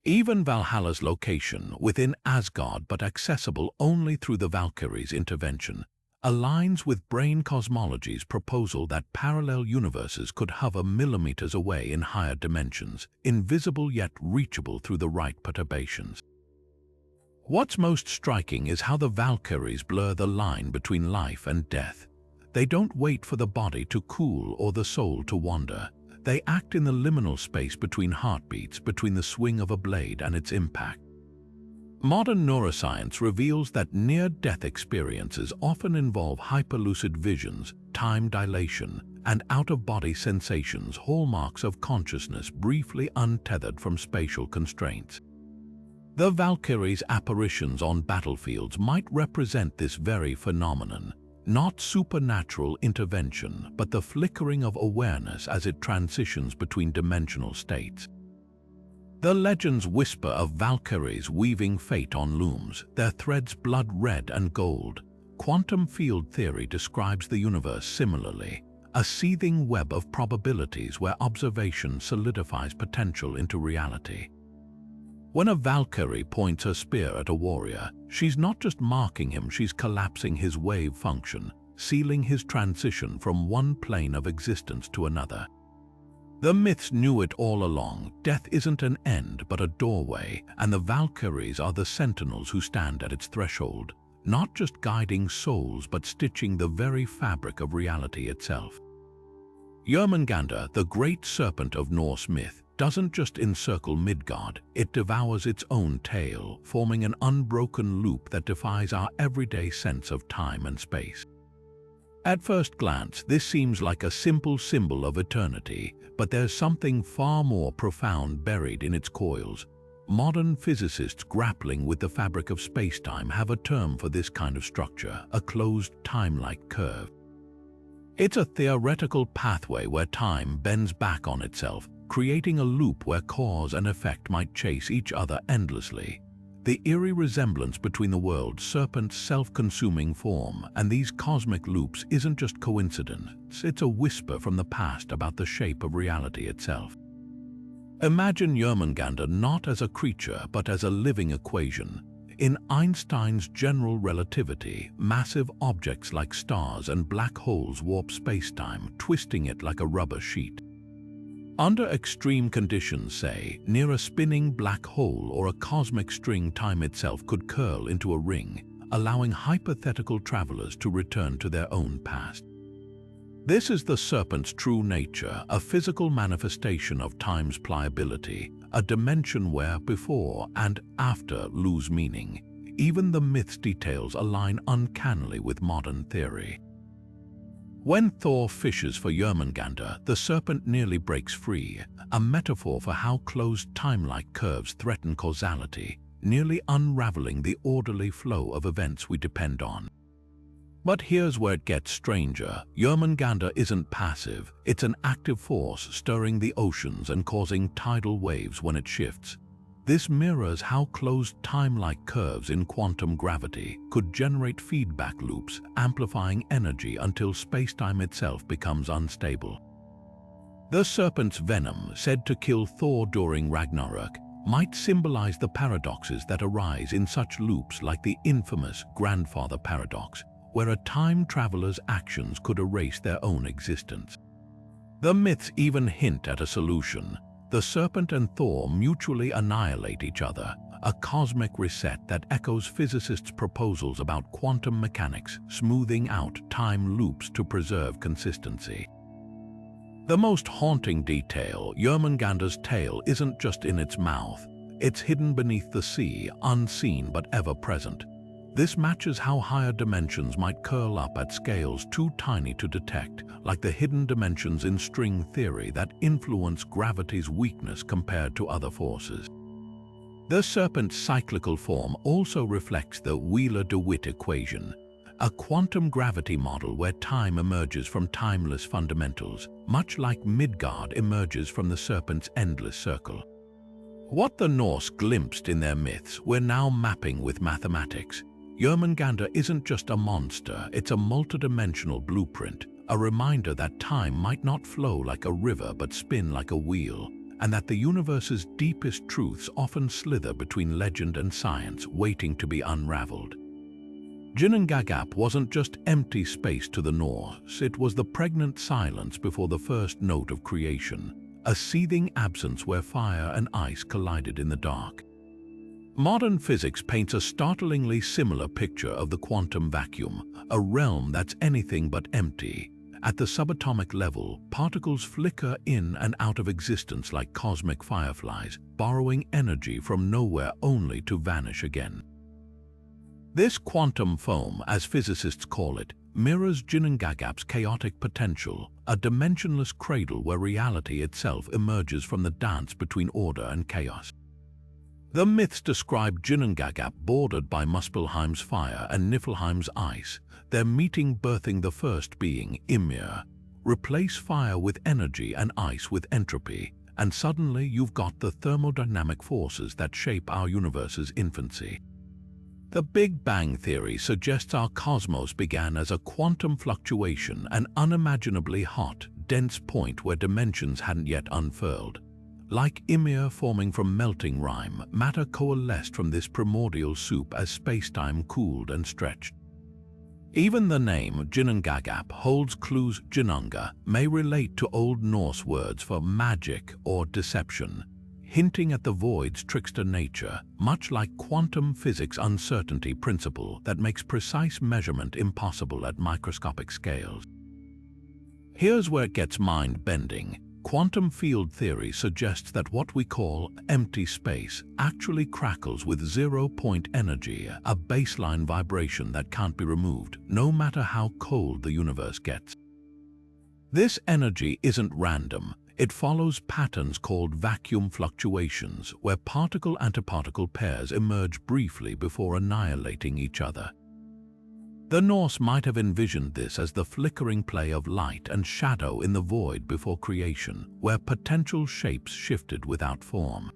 Even Valhalla's location, within Asgard but accessible only through the Valkyries' intervention, aligns with brain cosmology's proposal that parallel universes could hover millimeters away in higher dimensions, invisible yet reachable through the right perturbations. What's most striking is how the Valkyries blur the line between life and death. They don't wait for the body to cool or the soul to wander. They act in the liminal space between heartbeats, between the swing of a blade and its impact. Modern neuroscience reveals that near-death experiences often involve hyperlucid visions, time dilation, and out-of-body sensations, hallmarks of consciousness briefly untethered from spatial constraints. The Valkyries' apparitions on battlefields might represent this very phenomenon. Not supernatural intervention, but the flickering of awareness as it transitions between dimensional states. The legends whisper of Valkyries weaving fate on looms, their threads blood red and gold. Quantum field theory describes the universe similarly, a seething web of probabilities where observation solidifies potential into reality. When a Valkyrie points her spear at a warrior, she's not just marking him, she's collapsing his wave function, sealing his transition from one plane of existence to another. The myths knew it all along. Death isn't an end, but a doorway, and the Valkyries are the sentinels who stand at its threshold, not just guiding souls, but stitching the very fabric of reality itself. Jörmungandr, the great serpent of Norse myth, doesn't just encircle Midgard, it devours its own tail, forming an unbroken loop that defies our everyday sense of time and space. At first glance, this seems like a simple symbol of eternity, but there's something far more profound buried in its coils. Modern physicists grappling with the fabric of space-time have a term for this kind of structure, a closed time-like curve. It's a theoretical pathway where time bends back on itself, creating a loop where cause and effect might chase each other endlessly. The eerie resemblance between the world serpent's self-consuming form and these cosmic loops isn't just coincidence, it's a whisper from the past about the shape of reality itself. Imagine Jörmungandr not as a creature but as a living equation. In Einstein's general relativity, massive objects like stars and black holes warp space-time, twisting it like a rubber sheet. Under extreme conditions, say, near a spinning black hole or a cosmic string, time itself could curl into a ring, allowing hypothetical travelers to return to their own past. This is the serpent's true nature, a physical manifestation of time's pliability, a dimension where before and after lose meaning. Even the myth's details align uncannily with modern theory. When Thor fishes for Jörmungandr, the serpent nearly breaks free, a metaphor for how closed time-like curves threaten causality, nearly unraveling the orderly flow of events we depend on. But here's where it gets stranger. Jörmungandr isn't passive, it's an active force stirring the oceans and causing tidal waves when it shifts. This mirrors how closed time-like curves in quantum gravity could generate feedback loops, amplifying energy until space-time itself becomes unstable. The serpent's venom, said to kill Thor during Ragnarok, might symbolize the paradoxes that arise in such loops, like the infamous grandfather paradox, where a time traveler's actions could erase their own existence. The myths even hint at a solution. The serpent and Thor mutually annihilate each other, a cosmic reset that echoes physicists' proposals about quantum mechanics, smoothing out time loops to preserve consistency. The most haunting detail, Jörmungandr's tail isn't just in its mouth, it's hidden beneath the sea, unseen but ever present. This matches how higher dimensions might curl up at scales too tiny to detect, like the hidden dimensions in string theory that influence gravity's weakness compared to other forces. The serpent's cyclical form also reflects the Wheeler-DeWitt equation, a quantum gravity model where time emerges from timeless fundamentals, much like Midgard emerges from the serpent's endless circle. What the Norse glimpsed in their myths, we're now mapping with mathematics. Jörmungandr isn't just a monster, it's a multidimensional blueprint, a reminder that time might not flow like a river but spin like a wheel, and that the universe's deepest truths often slither between legend and science, waiting to be unraveled. Ginnungagap wasn't just empty space to the Norse, it was the pregnant silence before the first note of creation, a seething absence where fire and ice collided in the dark. Modern physics paints a startlingly similar picture of the quantum vacuum, a realm that's anything but empty. At the subatomic level, particles flicker in and out of existence like cosmic fireflies, borrowing energy from nowhere only to vanish again. This quantum foam, as physicists call it, mirrors Ginnungagap's chaotic potential, a dimensionless cradle where reality itself emerges from the dance between order and chaos. The myths describe Ginnungagap bordered by Muspelheim's fire and Niflheim's ice, their meeting birthing the first being, Ymir. Replace fire with energy and ice with entropy, and suddenly you've got the thermodynamic forces that shape our universe's infancy. The Big Bang Theory suggests our cosmos began as a quantum fluctuation, an unimaginably hot, dense point where dimensions hadn't yet unfurled. Like Ymir forming from melting rime, matter coalesced from this primordial soup as space-time cooled and stretched. Even the name Ginnungagap holds clues. Ginnunga may relate to Old Norse words for magic or deception, hinting at the void's trickster nature, much like quantum physics' uncertainty principle that makes precise measurement impossible at microscopic scales. Here's where it gets mind-bending. Quantum field theory suggests that what we call empty space actually crackles with zero-point energy, a baseline vibration that can't be removed, no matter how cold the universe gets. This energy isn't random. It follows patterns called vacuum fluctuations, where particle-antiparticle pairs emerge briefly before annihilating each other. The Norse might have envisioned this as the flickering play of light and shadow in the void before creation, where potential shapes shifted without form.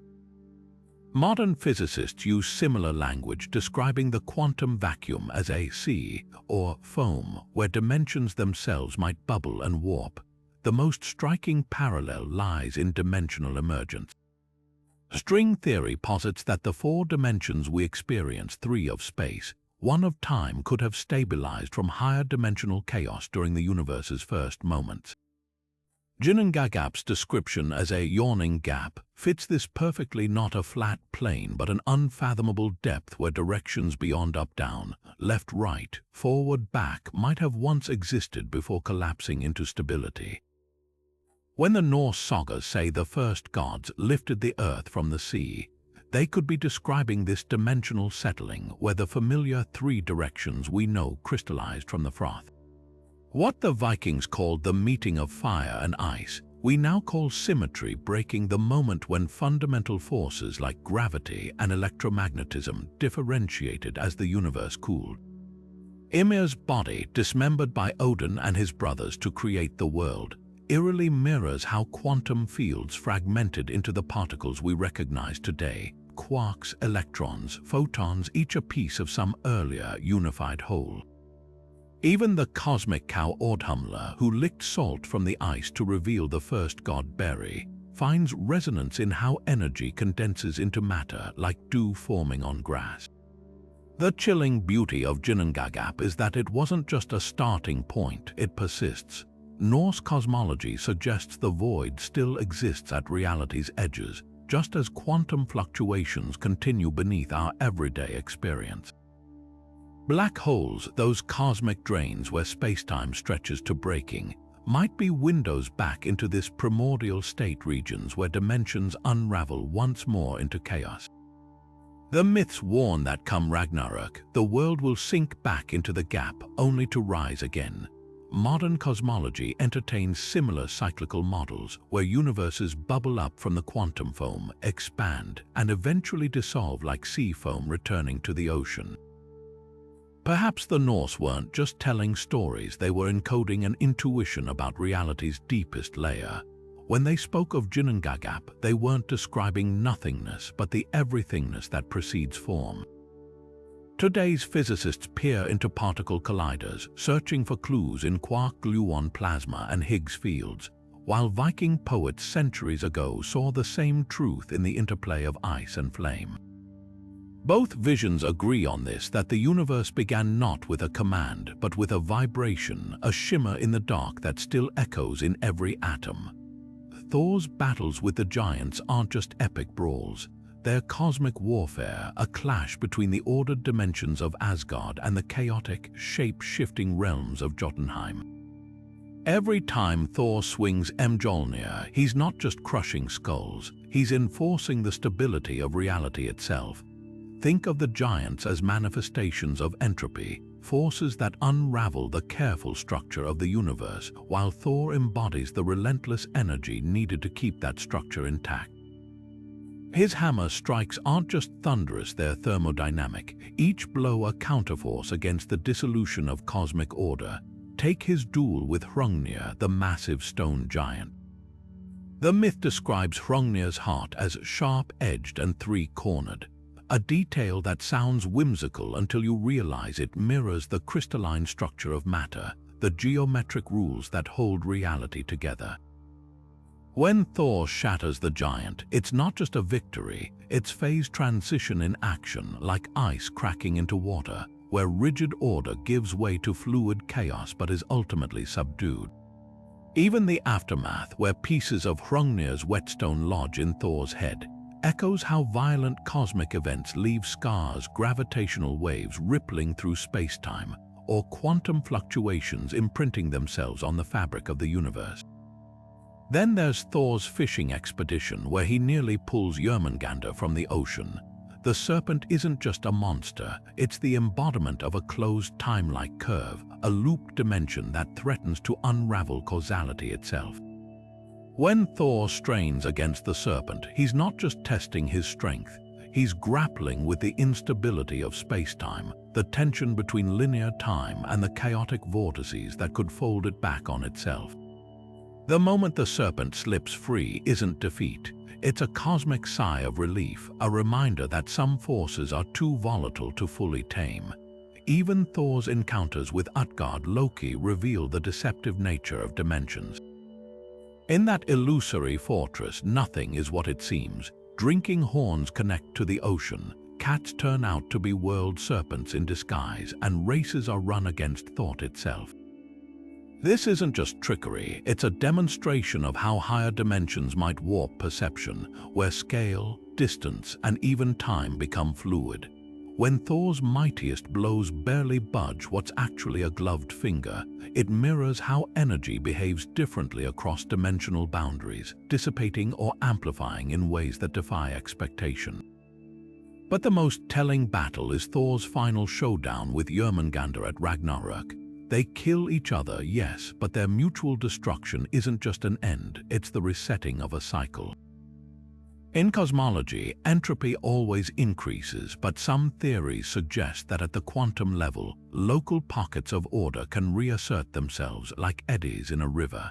Modern physicists use similar language describing the quantum vacuum as a sea or foam, where dimensions themselves might bubble and warp. The most striking parallel lies in dimensional emergence. String theory posits that the 4 dimensions we experience, 3 of space, 1 of time, could have stabilized from higher dimensional chaos during the universe's first moments. Ginnungagap's description as a yawning gap fits this perfectly, not a flat plane but an unfathomable depth where directions beyond up-down, left-right, forward-back might have once existed before collapsing into stability. When the Norse sagas say the first gods lifted the earth from the sea, they could be describing this dimensional settling where the familiar 3 directions we know crystallized from the froth. What the Vikings called the meeting of fire and ice, we now call symmetry, breaking the moment when fundamental forces like gravity and electromagnetism differentiated as the universe cooled. Ymir's body, dismembered by Odin and his brothers to create the world, eerily mirrors how quantum fields fragmented into the particles we recognize today: quarks, electrons, photons, each a piece of some earlier unified whole. Even the cosmic cow Ordhumla, who licked salt from the ice to reveal the first god Beri, finds resonance in how energy condenses into matter like dew forming on grass. The chilling beauty of Ginnungagap is that it wasn't just a starting point, it persists. Norse cosmology suggests the void still exists at reality's edges, just as quantum fluctuations continue beneath our everyday experience. Black holes, those cosmic drains where space-time stretches to breaking, might be windows back into this primordial state, regions where dimensions unravel once more into chaos. The myths warn that come Ragnarok, the world will sink back into the gap only to rise again. Modern cosmology entertains similar cyclical models where universes bubble up from the quantum foam, expand, and eventually dissolve like sea foam returning to the ocean. Perhaps the Norse weren't just telling stories, they were encoding an intuition about reality's deepest layer. When they spoke of Ginnungagap, they weren't describing nothingness but the everythingness that precedes form. Today's physicists peer into particle colliders, searching for clues in quark-gluon plasma and Higgs fields, while Viking poets centuries ago saw the same truth in the interplay of ice and flame. Both visions agree on this, that the universe began not with a command, but with a vibration, a shimmer in the dark that still echoes in every atom. Thor's battles with the giants aren't just epic brawls. They're cosmic warfare, a clash between the ordered dimensions of Asgard and the chaotic, shape-shifting realms of Jotunheim. Every time Thor swings Mjolnir, he's not just crushing skulls, he's enforcing the stability of reality itself. Think of the giants as manifestations of entropy, forces that unravel the careful structure of the universe, while Thor embodies the relentless energy needed to keep that structure intact. His hammer strikes aren't just thunderous, they're thermodynamic, each blow a counterforce against the dissolution of cosmic order. Take his duel with Hrungnir, the massive stone giant. The myth describes Hrungnir's heart as sharp-edged and three-cornered, a detail that sounds whimsical until you realize it mirrors the crystalline structure of matter, the geometric rules that hold reality together. When Thor shatters the giant, it's not just a victory, it's phase transition in action, like ice cracking into water, where rigid order gives way to fluid chaos but is ultimately subdued. Even the aftermath, where pieces of Hrungnir's whetstone lodge in Thor's head, echoes how violent cosmic events leave scars, gravitational waves rippling through space-time, or quantum fluctuations imprinting themselves on the fabric of the universe. Then there's Thor's fishing expedition, where he nearly pulls Jörmungandr from the ocean. The serpent isn't just a monster, it's the embodiment of a closed time-like curve, a looped dimension that threatens to unravel causality itself. When Thor strains against the serpent, he's not just testing his strength, he's grappling with the instability of space-time, the tension between linear time and the chaotic vortices that could fold it back on itself. The moment the serpent slips free isn't defeat. It's a cosmic sigh of relief, a reminder that some forces are too volatile to fully tame. Even Thor's encounters with Utgard Loki reveal the deceptive nature of dimensions. In that illusory fortress, nothing is what it seems. Drinking horns connect to the ocean, cats turn out to be world serpents in disguise, and races are run against thought itself. This isn't just trickery, it's a demonstration of how higher dimensions might warp perception, where scale, distance, and even time become fluid. When Thor's mightiest blows barely budge what's actually a gloved finger, it mirrors how energy behaves differently across dimensional boundaries, dissipating or amplifying in ways that defy expectation. But the most telling battle is Thor's final showdown with Jörmungandr at Ragnarök. They kill each other, yes, but their mutual destruction isn't just an end, it's the resetting of a cycle. In cosmology, entropy always increases, but some theories suggest that at the quantum level, local pockets of order can reassert themselves like eddies in a river.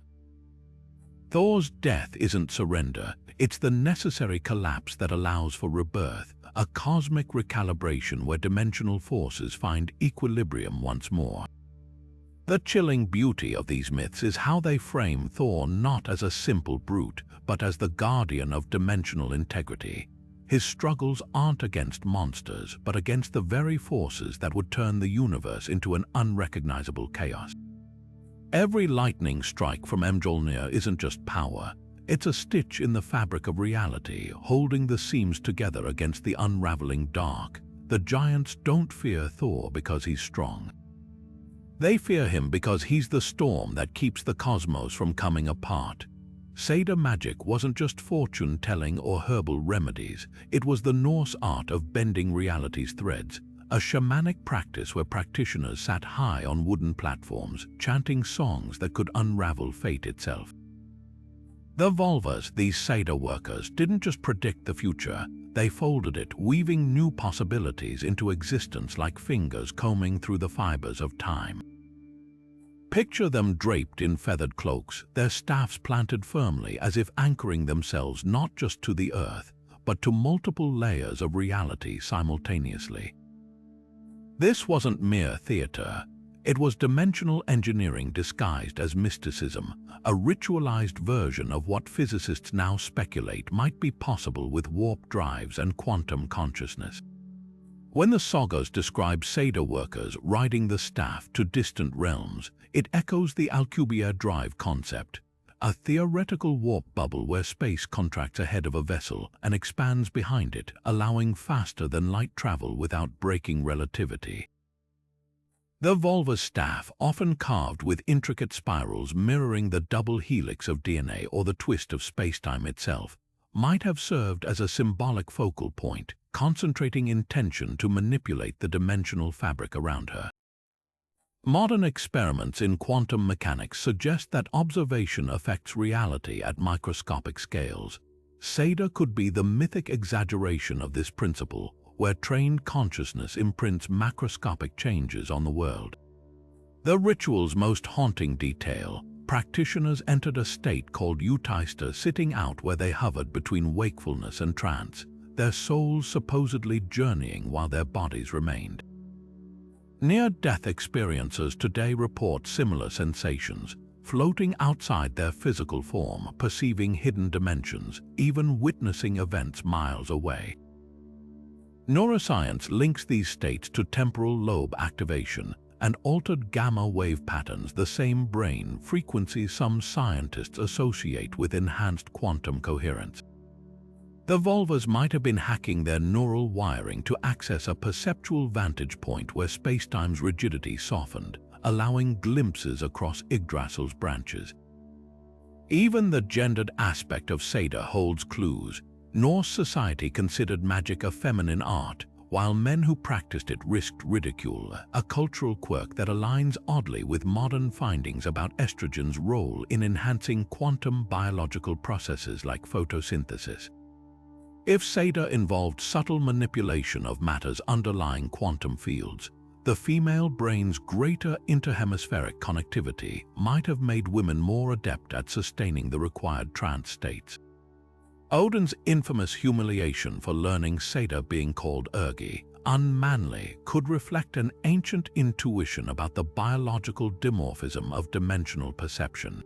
Thor's death isn't surrender, it's the necessary collapse that allows for rebirth, a cosmic recalibration where dimensional forces find equilibrium once more. The chilling beauty of these myths is how they frame Thor not as a simple brute, but as the guardian of dimensional integrity. His struggles aren't against monsters, but against the very forces that would turn the universe into an unrecognizable chaos. Every lightning strike from Mjolnir isn't just power, it's a stitch in the fabric of reality, holding the seams together against the unraveling dark. The giants don't fear Thor because he's strong. They fear him because he's the storm that keeps the cosmos from coming apart. Seder magic wasn't just fortune-telling or herbal remedies, it was the Norse art of bending reality's threads, a shamanic practice where practitioners sat high on wooden platforms, chanting songs that could unravel fate itself. The Volvas, these Seder workers, didn't just predict the future, they folded it, weaving new possibilities into existence like fingers combing through the fibers of time. Picture them draped in feathered cloaks, their staffs planted firmly as if anchoring themselves not just to the earth, but to multiple layers of reality simultaneously. This wasn't mere theater. It was dimensional engineering disguised as mysticism, a ritualized version of what physicists now speculate might be possible with warp drives and quantum consciousness. When the sagas describe Seder workers riding the staff to distant realms, it echoes the Alcubierre drive concept, a theoretical warp bubble where space contracts ahead of a vessel and expands behind it, allowing faster-than-light travel without breaking relativity. The Volva's staff, often carved with intricate spirals mirroring the double helix of DNA or the twist of spacetime itself, might have served as a symbolic focal point, concentrating intention to manipulate the dimensional fabric around her. Modern experiments in quantum mechanics suggest that observation affects reality at microscopic scales. Seder could be the mythic exaggeration of this principle, where trained consciousness imprints macroscopic changes on the world. The ritual's most haunting detail: practitioners entered a state called Yggdrasil, sitting out where they hovered between wakefulness and trance, their souls supposedly journeying while their bodies remained. Near-death experiencers today report similar sensations, floating outside their physical form, perceiving hidden dimensions, even witnessing events miles away. Neuroscience links these states to temporal lobe activation and altered gamma wave patterns, the same brain frequencies some scientists associate with enhanced quantum coherence. The Volvers might have been hacking their neural wiring to access a perceptual vantage point where spacetime's rigidity softened, allowing glimpses across Yggdrasil's branches. Even the gendered aspect of Seda holds clues. Norse society considered magic a feminine art, while men who practiced it risked ridicule, a cultural quirk that aligns oddly with modern findings about estrogen's role in enhancing quantum biological processes like photosynthesis. If Seda involved subtle manipulation of matter's underlying quantum fields, the female brain's greater interhemispheric connectivity might have made women more adept at sustaining the required trance states. Odin's infamous humiliation for learning Seda being called ergi, unmanly, could reflect an ancient intuition about the biological dimorphism of dimensional perception.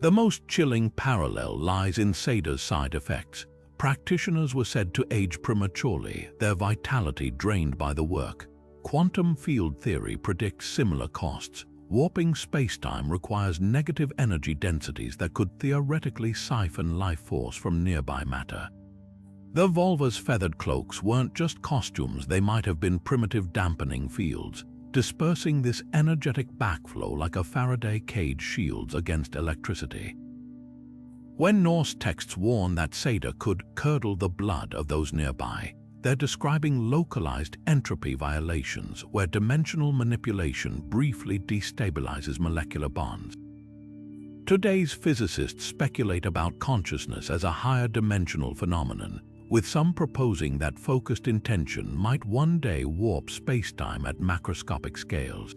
The most chilling parallel lies in Seda's side effects. Practitioners were said to age prematurely, their vitality drained by the work. Quantum field theory predicts similar costs. Warping spacetime requires negative energy densities that could theoretically siphon life force from nearby matter. The Volvers' feathered cloaks weren't just costumes, they might have been primitive dampening fields, dispersing this energetic backflow like a Faraday cage shields against electricity. When Norse texts warn that Seda could curdle the blood of those nearby, they're describing localized entropy violations where dimensional manipulation briefly destabilizes molecular bonds. Today's physicists speculate about consciousness as a higher dimensional phenomenon, with some proposing that focused intention might one day warp spacetime at macroscopic scales.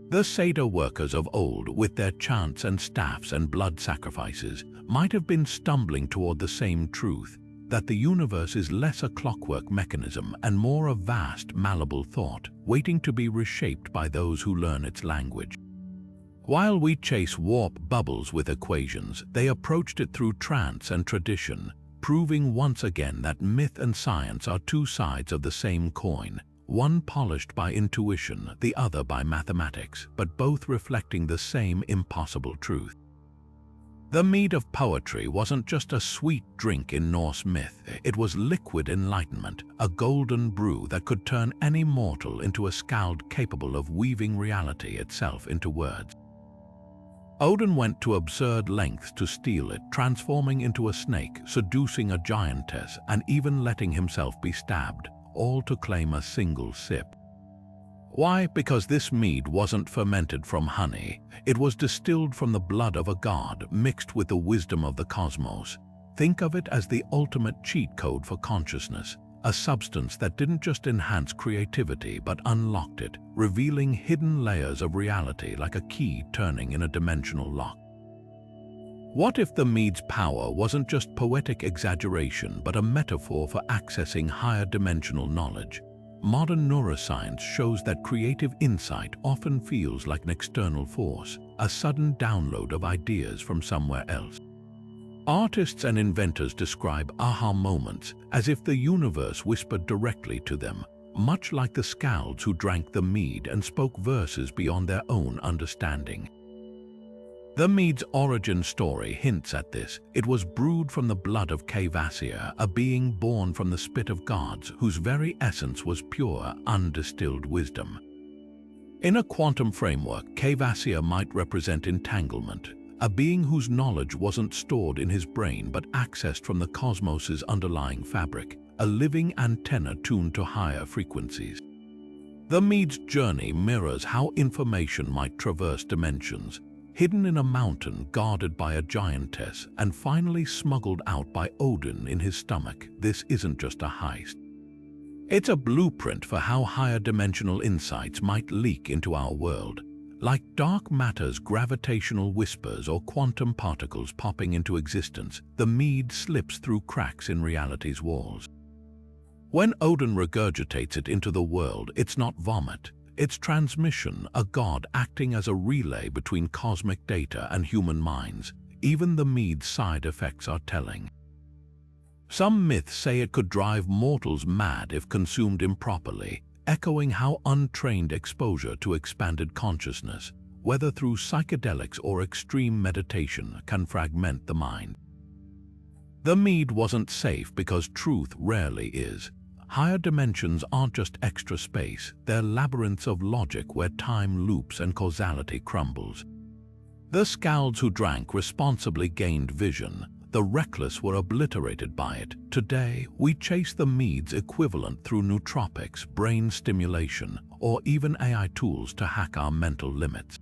The Seda workers of old, with their chants and staffs and blood sacrifices, might have been stumbling toward the same truth, that the universe is less a clockwork mechanism and more a vast, malleable thought, waiting to be reshaped by those who learn its language. While we chase warp bubbles with equations, they approached it through trance and tradition, proving once again that myth and science are two sides of the same coin, one polished by intuition, the other by mathematics, but both reflecting the same impossible truth. The mead of poetry wasn't just a sweet drink in Norse myth, it was liquid enlightenment, a golden brew that could turn any mortal into a skald capable of weaving reality itself into words. Odin went to absurd lengths to steal it, transforming into a snake, seducing a giantess, and even letting himself be stabbed, all to claim a single sip. Why? Because this mead wasn't fermented from honey. It was distilled from the blood of a god, mixed with the wisdom of the cosmos. Think of it as the ultimate cheat code for consciousness, a substance that didn't just enhance creativity but unlocked it, revealing hidden layers of reality like a key turning in a dimensional lock. What if the mead's power wasn't just poetic exaggeration but a metaphor for accessing higher dimensional knowledge? Modern neuroscience shows that creative insight often feels like an external force, a sudden download of ideas from somewhere else. Artists and inventors describe aha moments as if the universe whispered directly to them, much like the skalds who drank the mead and spoke verses beyond their own understanding. The mead's origin story hints at this. It was brewed from the blood of Kvasir, a being born from the spit of gods whose very essence was pure, undistilled wisdom. In a quantum framework, Kvasir might represent entanglement, a being whose knowledge wasn't stored in his brain but accessed from the cosmos's underlying fabric, a living antenna tuned to higher frequencies. The mead's journey mirrors how information might traverse dimensions, hidden in a mountain guarded by a giantess and finally smuggled out by Odin in his stomach. This isn't just a heist. It's a blueprint for how higher dimensional insights might leak into our world, like dark matter's gravitational whispers or quantum particles popping into existence. The mead slips through cracks in reality's walls. When Odin regurgitates it into the world, it's not vomit. its transmission, a god acting as a relay between cosmic data and human minds. Even the mead's side effects are telling. Some myths say it could drive mortals mad if consumed improperly, echoing how untrained exposure to expanded consciousness, whether through psychedelics or extreme meditation, can fragment the mind. The mead wasn't safe because truth rarely is. Higher dimensions aren't just extra space, they're labyrinths of logic where time loops and causality crumbles. The scalds who drank responsibly gained vision. The reckless were obliterated by it. Today, we chase the mead's equivalent through nootropics, brain stimulation, or even AI tools to hack our mental limits.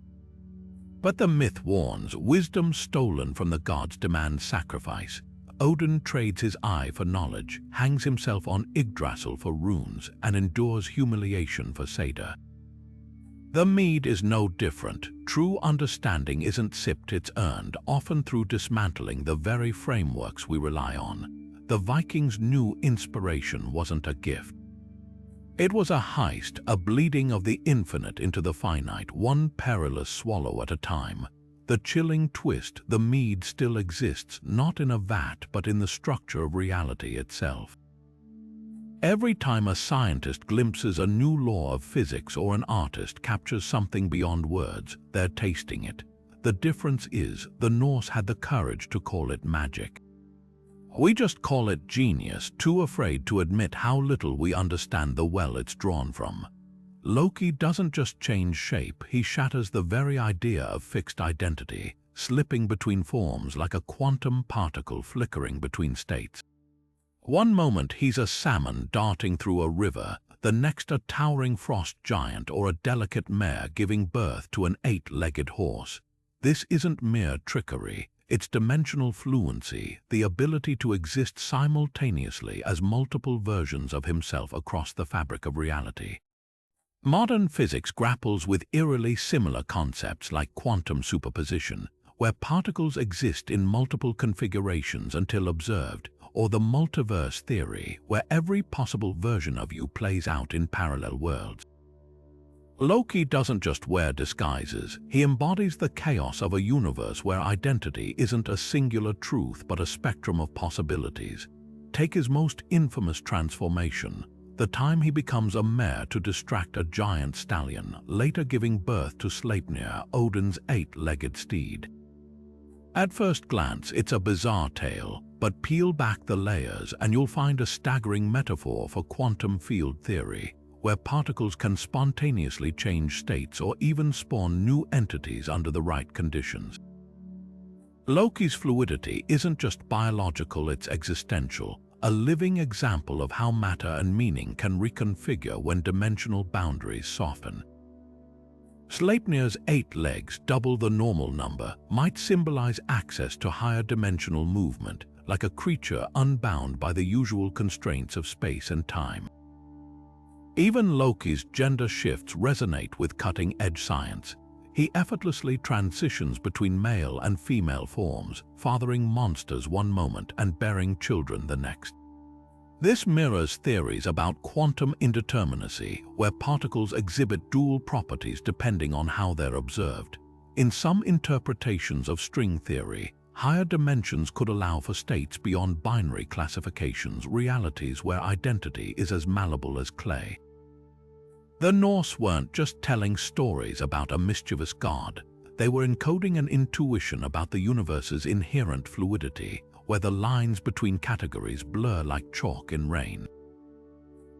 But the myth warns, wisdom stolen from the gods demands sacrifice. Odin trades his eye for knowledge, hangs himself on Yggdrasil for runes, and endures humiliation for Seda. The mead is no different. True understanding isn't sipped, it's earned, often through dismantling the very frameworks we rely on. The Vikings' new inspiration wasn't a gift. It was a heist, a bleeding of the infinite into the finite, one perilous swallow at a time. The chilling twist, the mead still exists, not in a vat but in the structure of reality itself. Every time a scientist glimpses a new law of physics or an artist captures something beyond words, they're tasting it. The difference is, the Norse had the courage to call it magic. We just call it genius, too afraid to admit how little we understand the well it's drawn from. Loki doesn't just change shape, he shatters the very idea of fixed identity, slipping between forms like a quantum particle flickering between states. One moment he's a salmon darting through a river, the next a towering frost giant or a delicate mare giving birth to an 8-legged horse. This isn't mere trickery, it's dimensional fluency, the ability to exist simultaneously as multiple versions of himself across the fabric of reality. Modern physics grapples with eerily similar concepts like quantum superposition, where particles exist in multiple configurations until observed, or the multiverse theory, where every possible version of you plays out in parallel worlds. Loki doesn't just wear disguises, he embodies the chaos of a universe where identity isn't a singular truth but a spectrum of possibilities. Take his most infamous transformation, the time he becomes a mare to distract a giant stallion, later giving birth to Sleipnir, Odin's 8-legged steed. At first glance, it's a bizarre tale, but peel back the layers and you'll find a staggering metaphor for quantum field theory, where particles can spontaneously change states or even spawn new entities under the right conditions. Loki's fluidity isn't just biological, it's existential, a living example of how matter and meaning can reconfigure when dimensional boundaries soften. Sleipnir's 8 legs, double the normal number, might symbolize access to higher dimensional movement, like a creature unbound by the usual constraints of space and time. Even Loki's gender shifts resonate with cutting-edge science. He effortlessly transitions between male and female forms, fathering monsters one moment and bearing children the next. This mirrors theories about quantum indeterminacy, where particles exhibit dual properties depending on how they're observed. In some interpretations of string theory, higher dimensions could allow for states beyond binary classifications, realities where identity is as malleable as clay. The Norse weren't just telling stories about a mischievous god, they were encoding an intuition about the universe's inherent fluidity, where the lines between categories blur like chalk in rain.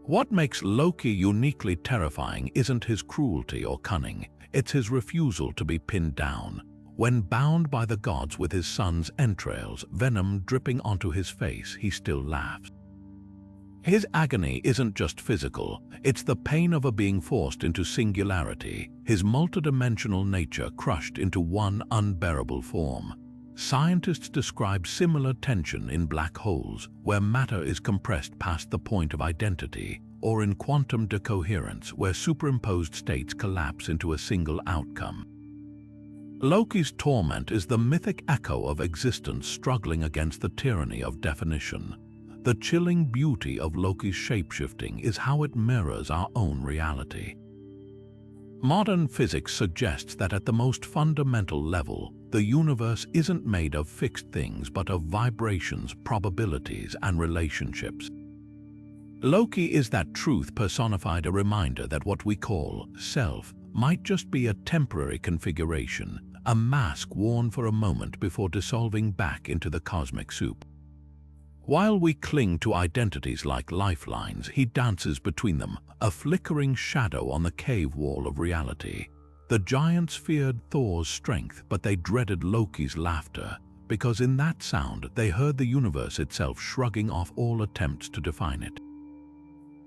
What makes Loki uniquely terrifying isn't his cruelty or cunning, it's his refusal to be pinned down. When bound by the gods with his son's entrails, venom dripping onto his face, he still laughs. His agony isn't just physical, it's the pain of a being forced into singularity, his multidimensional nature crushed into one unbearable form. Scientists describe similar tension in black holes, where matter is compressed past the point of identity, or in quantum decoherence, where superimposed states collapse into a single outcome. Loki's torment is the mythic echo of existence struggling against the tyranny of definition. The chilling beauty of Loki's shapeshifting is how it mirrors our own reality. Modern physics suggests that at the most fundamental level, the universe isn't made of fixed things but of vibrations, probabilities, and relationships. Loki is that truth personified, a reminder that what we call self might just be a temporary configuration, a mask worn for a moment before dissolving back into the cosmic soup. While we cling to identities like lifelines, he dances between them, a flickering shadow on the cave wall of reality. The giants feared Thor's strength, but they dreaded Loki's laughter, because in that sound they heard the universe itself shrugging off all attempts to define it.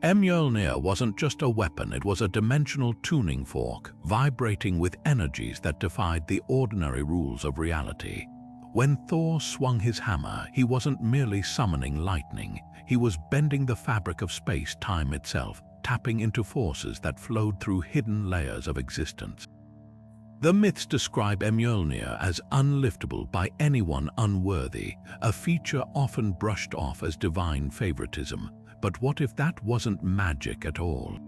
Mjolnir wasn't just a weapon, it was a dimensional tuning fork, vibrating with energies that defied the ordinary rules of reality. When Thor swung his hammer, he wasn't merely summoning lightning, he was bending the fabric of space-time itself, tapping into forces that flowed through hidden layers of existence. The myths describe Mjolnir as unliftable by anyone unworthy, a feature often brushed off as divine favoritism. But what if that wasn't magic at all?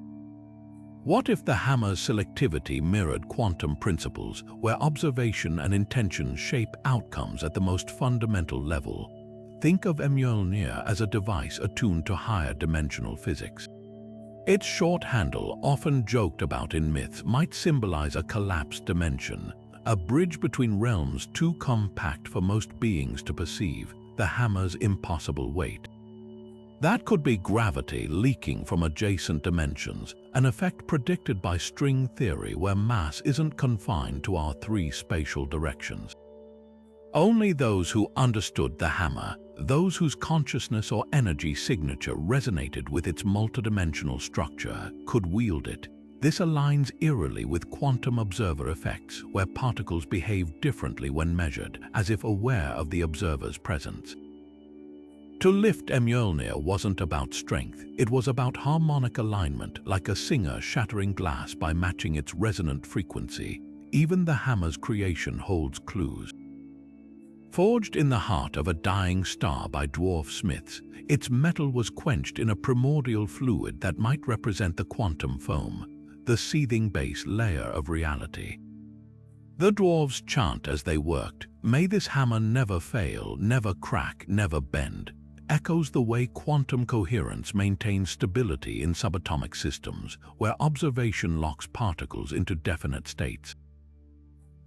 What if the hammer's selectivity mirrored quantum principles, where observation and intention shape outcomes at the most fundamental level? Think of Mjolnir as a device attuned to higher dimensional physics. Its short handle, often joked about in myths, might symbolize a collapsed dimension, a bridge between realms too compact for most beings to perceive, the hammer's impossible weight. That could be gravity leaking from adjacent dimensions, an effect predicted by string theory where mass isn't confined to our three spatial directions. Only those who understood the hammer, those whose consciousness or energy signature resonated with its multidimensional structure, could wield it. This aligns eerily with quantum observer effects, where particles behave differently when measured, as if aware of the observer's presence. To lift Mjolnir wasn't about strength, it was about harmonic alignment, like a singer shattering glass by matching its resonant frequency. Even the hammer's creation holds clues. Forged in the heart of a dying star by dwarf smiths, its metal was quenched in a primordial fluid that might represent the quantum foam, the seething base layer of reality. The dwarves chant as they worked, "May this hammer never fail, never crack, never bend," echoes the way quantum coherence maintains stability in subatomic systems, where observation locks particles into definite states.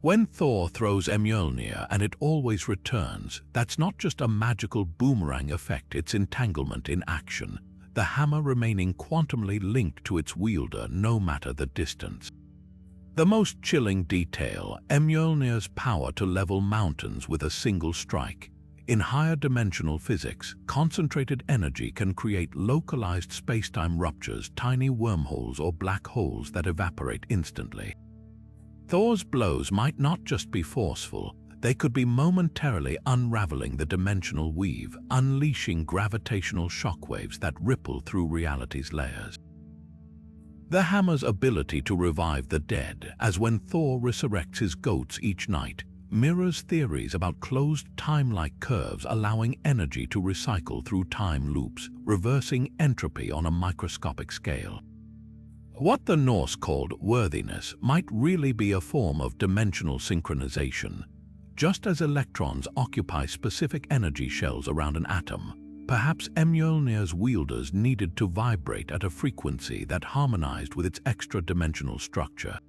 When Thor throws Mjolnir and it always returns, that's not just a magical boomerang effect, it's entanglement in action, the hammer remaining quantumly linked to its wielder no matter the distance. The most chilling detail, Mjolnir's power to level mountains with a single strike. In higher dimensional physics, concentrated energy can create localized spacetime ruptures, tiny wormholes or black holes that evaporate instantly. Thor's blows might not just be forceful, they could be momentarily unraveling the dimensional weave, unleashing gravitational shockwaves that ripple through reality's layers. The hammer's ability to revive the dead, as when Thor resurrects his goats each night, mirrors theories about closed time-like curves allowing energy to recycle through time loops, reversing entropy on a microscopic scale. What the Norse called worthiness might really be a form of dimensional synchronization. Just as electrons occupy specific energy shells around an atom, perhaps Mjolnir's wielders needed to vibrate at a frequency that harmonized with its extra-dimensional structure.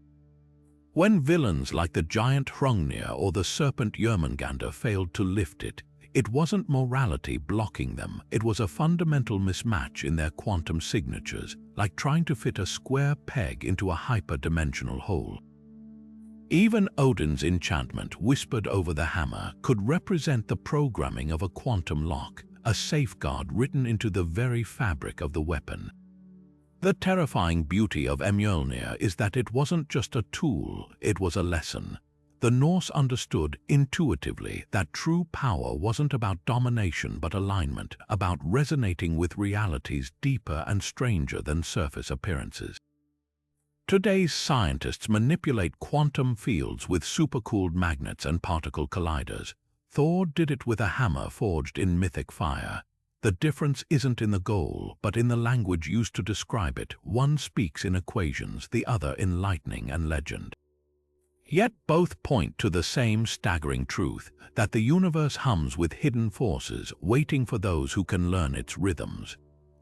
When villains like the giant Hrungnir or the serpent Jörmungandr failed to lift it, it wasn't morality blocking them, it was a fundamental mismatch in their quantum signatures, like trying to fit a square peg into a hyper-dimensional hole. Even Odin's enchantment, whispered over the hammer, could represent the programming of a quantum lock, a safeguard written into the very fabric of the weapon. The terrifying beauty of Mjolnir is that it wasn't just a tool, it was a lesson. The Norse understood intuitively that true power wasn't about domination but alignment, about resonating with realities deeper and stranger than surface appearances. Today's scientists manipulate quantum fields with supercooled magnets and particle colliders. Thor did it with a hammer forged in mythic fire. The difference isn't in the goal, but in the language used to describe it. One speaks in equations, the other in lightning and legend. Yet both point to the same staggering truth, that the universe hums with hidden forces, waiting for those who can learn its rhythms.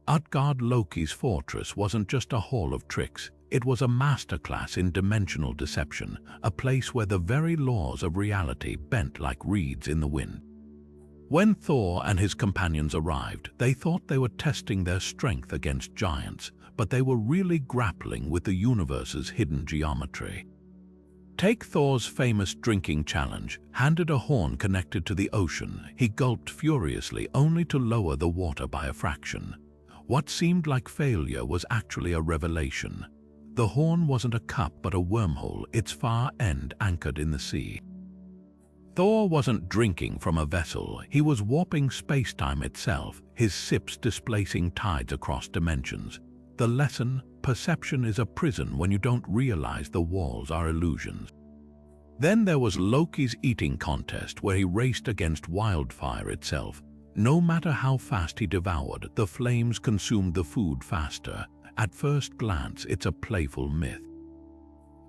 Utgard-Loki's fortress wasn't just a hall of tricks, it was a masterclass in dimensional deception, a place where the very laws of reality bent like reeds in the wind. When Thor and his companions arrived, they thought they were testing their strength against giants, but they were really grappling with the universe's hidden geometry. Take Thor's famous drinking challenge. Handed a horn connected to the ocean, he gulped furiously only to lower the water by a fraction. What seemed like failure was actually a revelation. The horn wasn't a cup but a wormhole, its far end anchored in the sea. Thor wasn't drinking from a vessel, he was warping space-time itself, his sips displacing tides across dimensions. The lesson: perception is a prison when you don't realize the walls are illusions. Then there was Loki's eating contest, where he raced against wildfire itself. No matter how fast he devoured, the flames consumed the food faster. At first glance, it's a playful myth.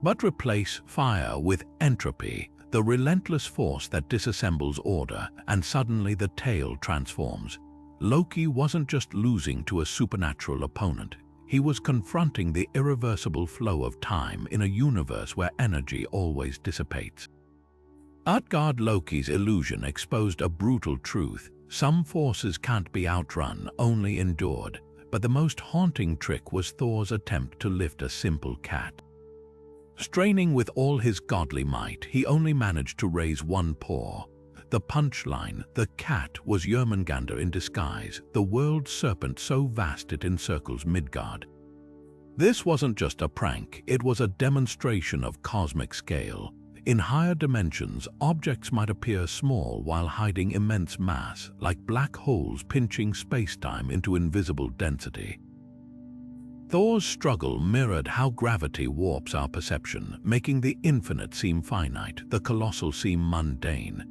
But replace fire with entropy, the relentless force that disassembles order, and suddenly the tale transforms. Loki wasn't just losing to a supernatural opponent. He was confronting the irreversible flow of time in a universe where energy always dissipates. Utgard-Loki's illusion exposed a brutal truth. Some forces can't be outrun, only endured. But the most haunting trick was Thor's attempt to lift a simple cat. Straining with all his godly might, he only managed to raise one paw. The punchline: the cat was Jörmungandr in disguise, the world serpent so vast it encircles Midgard. This wasn't just a prank, it was a demonstration of cosmic scale. In higher dimensions, objects might appear small while hiding immense mass, like black holes pinching space-time into invisible density. Thor's struggle mirrored how gravity warps our perception, making the infinite seem finite, the colossal seem mundane.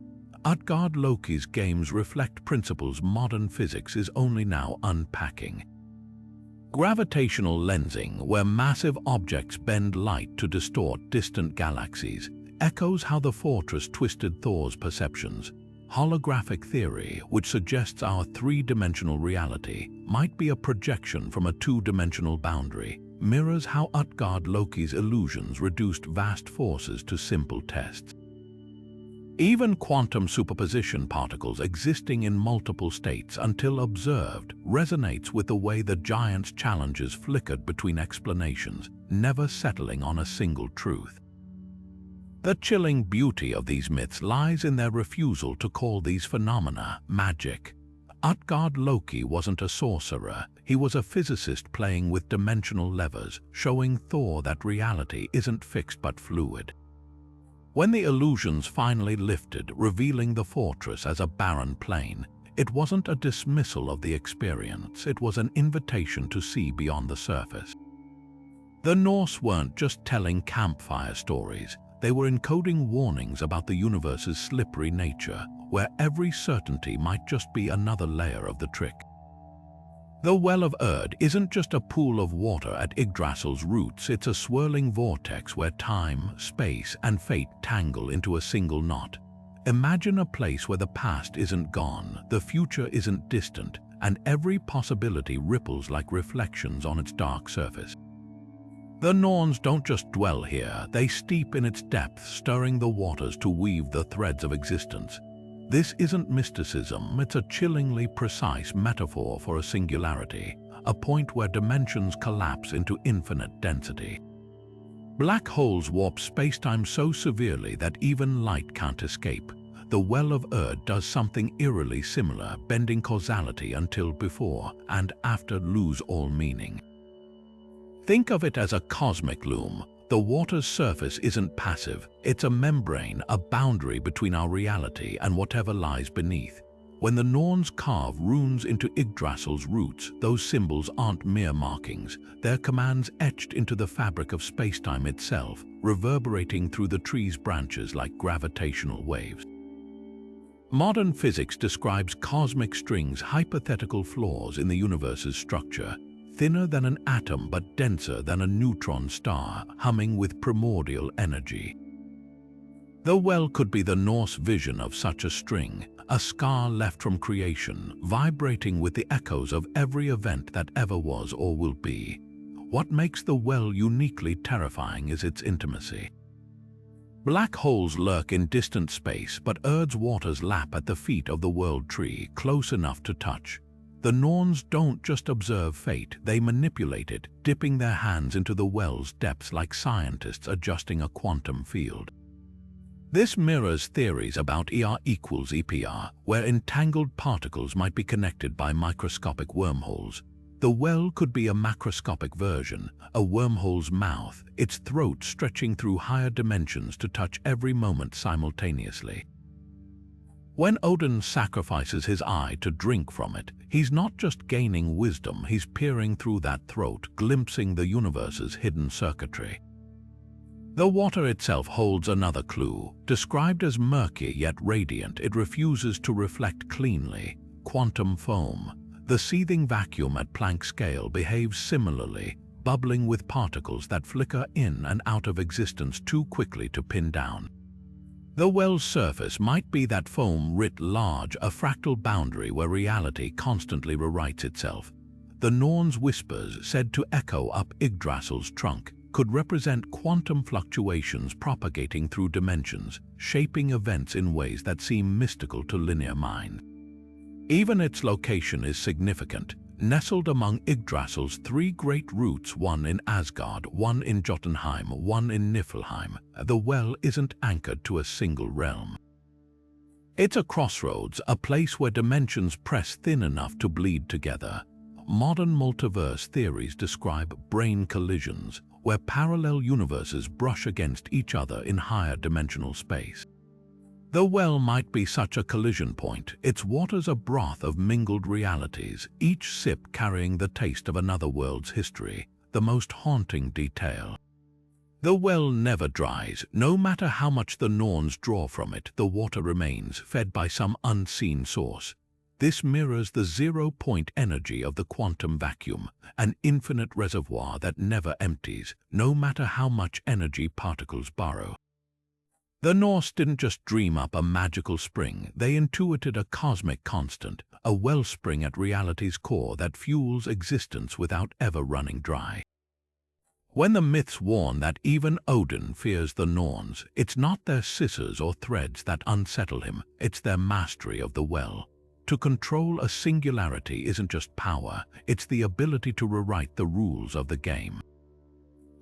Utgard-Loki's games reflect principles modern physics is only now unpacking. Gravitational lensing, where massive objects bend light to distort distant galaxies, echoes how the fortress twisted Thor's perceptions. Holographic theory, which suggests our three-dimensional reality might be a projection from a two-dimensional boundary, mirrors how Utgard-Loki's illusions reduced vast forces to simple tests. Even quantum superposition particles existing in multiple states until observed resonates with the way the giant's challenges flickered between explanations, never settling on a single truth. The chilling beauty of these myths lies in their refusal to call these phenomena magic. Utgard-Loki wasn't a sorcerer, he was a physicist playing with dimensional levers, showing Thor that reality isn't fixed but fluid. When the illusions finally lifted, revealing the fortress as a barren plain, it wasn't a dismissal of the experience, it was an invitation to see beyond the surface. The Norse weren't just telling campfire stories, they were encoding warnings about the universe's slippery nature, where every certainty might just be another layer of the trick. The Well of Erd isn't just a pool of water at Yggdrasil's roots, it's a swirling vortex where time, space, and fate tangle into a single knot. Imagine a place where the past isn't gone, the future isn't distant, and every possibility ripples like reflections on its dark surface. The Norns don't just dwell here, they steep in its depths, stirring the waters to weave the threads of existence. This isn't mysticism, it's a chillingly precise metaphor for a singularity, a point where dimensions collapse into infinite density. Black holes warp spacetime so severely that even light can't escape. The Well of Erd does something eerily similar, bending causality until before and after lose all meaning. Think of it as a cosmic loom. The water's surface isn't passive, it's a membrane, a boundary between our reality and whatever lies beneath. When the Norns carve runes into Yggdrasil's roots, those symbols aren't mere markings, they're commands etched into the fabric of spacetime itself, reverberating through the tree's branches like gravitational waves. Modern physics describes cosmic strings, hypothetical flaws in the universe's structure, thinner than an atom but denser than a neutron star, humming with primordial energy. The well could be the Norse vision of such a string, a scar left from creation, vibrating with the echoes of every event that ever was or will be. What makes the well uniquely terrifying is its intimacy. Black holes lurk in distant space, but Earth's waters lap at the feet of the world tree, close enough to touch. The Norns don't just observe fate, they manipulate it, dipping their hands into the well's depths like scientists adjusting a quantum field. This mirrors theories about ER equals EPR, where entangled particles might be connected by microscopic wormholes. The well could be a macroscopic version, a wormhole's mouth, its throat stretching through higher dimensions to touch every moment simultaneously. When Odin sacrifices his eye to drink from it, he's not just gaining wisdom, he's peering through that throat, glimpsing the universe's hidden circuitry. The water itself holds another clue. Described as murky yet radiant, it refuses to reflect cleanly. Quantum foam. The seething vacuum at Planck scale behaves similarly, bubbling with particles that flicker in and out of existence too quickly to pin down. The well's surface might be that foam writ large, a fractal boundary where reality constantly rewrites itself. The Norns' whispers, said to echo up Yggdrasil's trunk, could represent quantum fluctuations propagating through dimensions, shaping events in ways that seem mystical to linear mind. Even its location is significant. Nestled among Yggdrasil's three great roots, one in Asgard, one in Jotunheim, one in Niflheim, the well isn't anchored to a single realm. It's a crossroads, a place where dimensions press thin enough to bleed together. Modern multiverse theories describe brain collisions, where parallel universes brush against each other in higher dimensional space. The well might be such a collision point, its waters a broth of mingled realities, each sip carrying the taste of another world's history, the most haunting detail. The well never dries. No matter how much the Norns draw from it, the water remains, fed by some unseen source. This mirrors the zero-point energy of the quantum vacuum, an infinite reservoir that never empties, no matter how much energy particles borrow. The Norse didn't just dream up a magical spring, they intuited a cosmic constant, a wellspring at reality's core that fuels existence without ever running dry. When the myths warn that even Odin fears the Norns, it's not their scissors or threads that unsettle him, it's their mastery of the well. To control a singularity isn't just power, it's the ability to rewrite the rules of the game.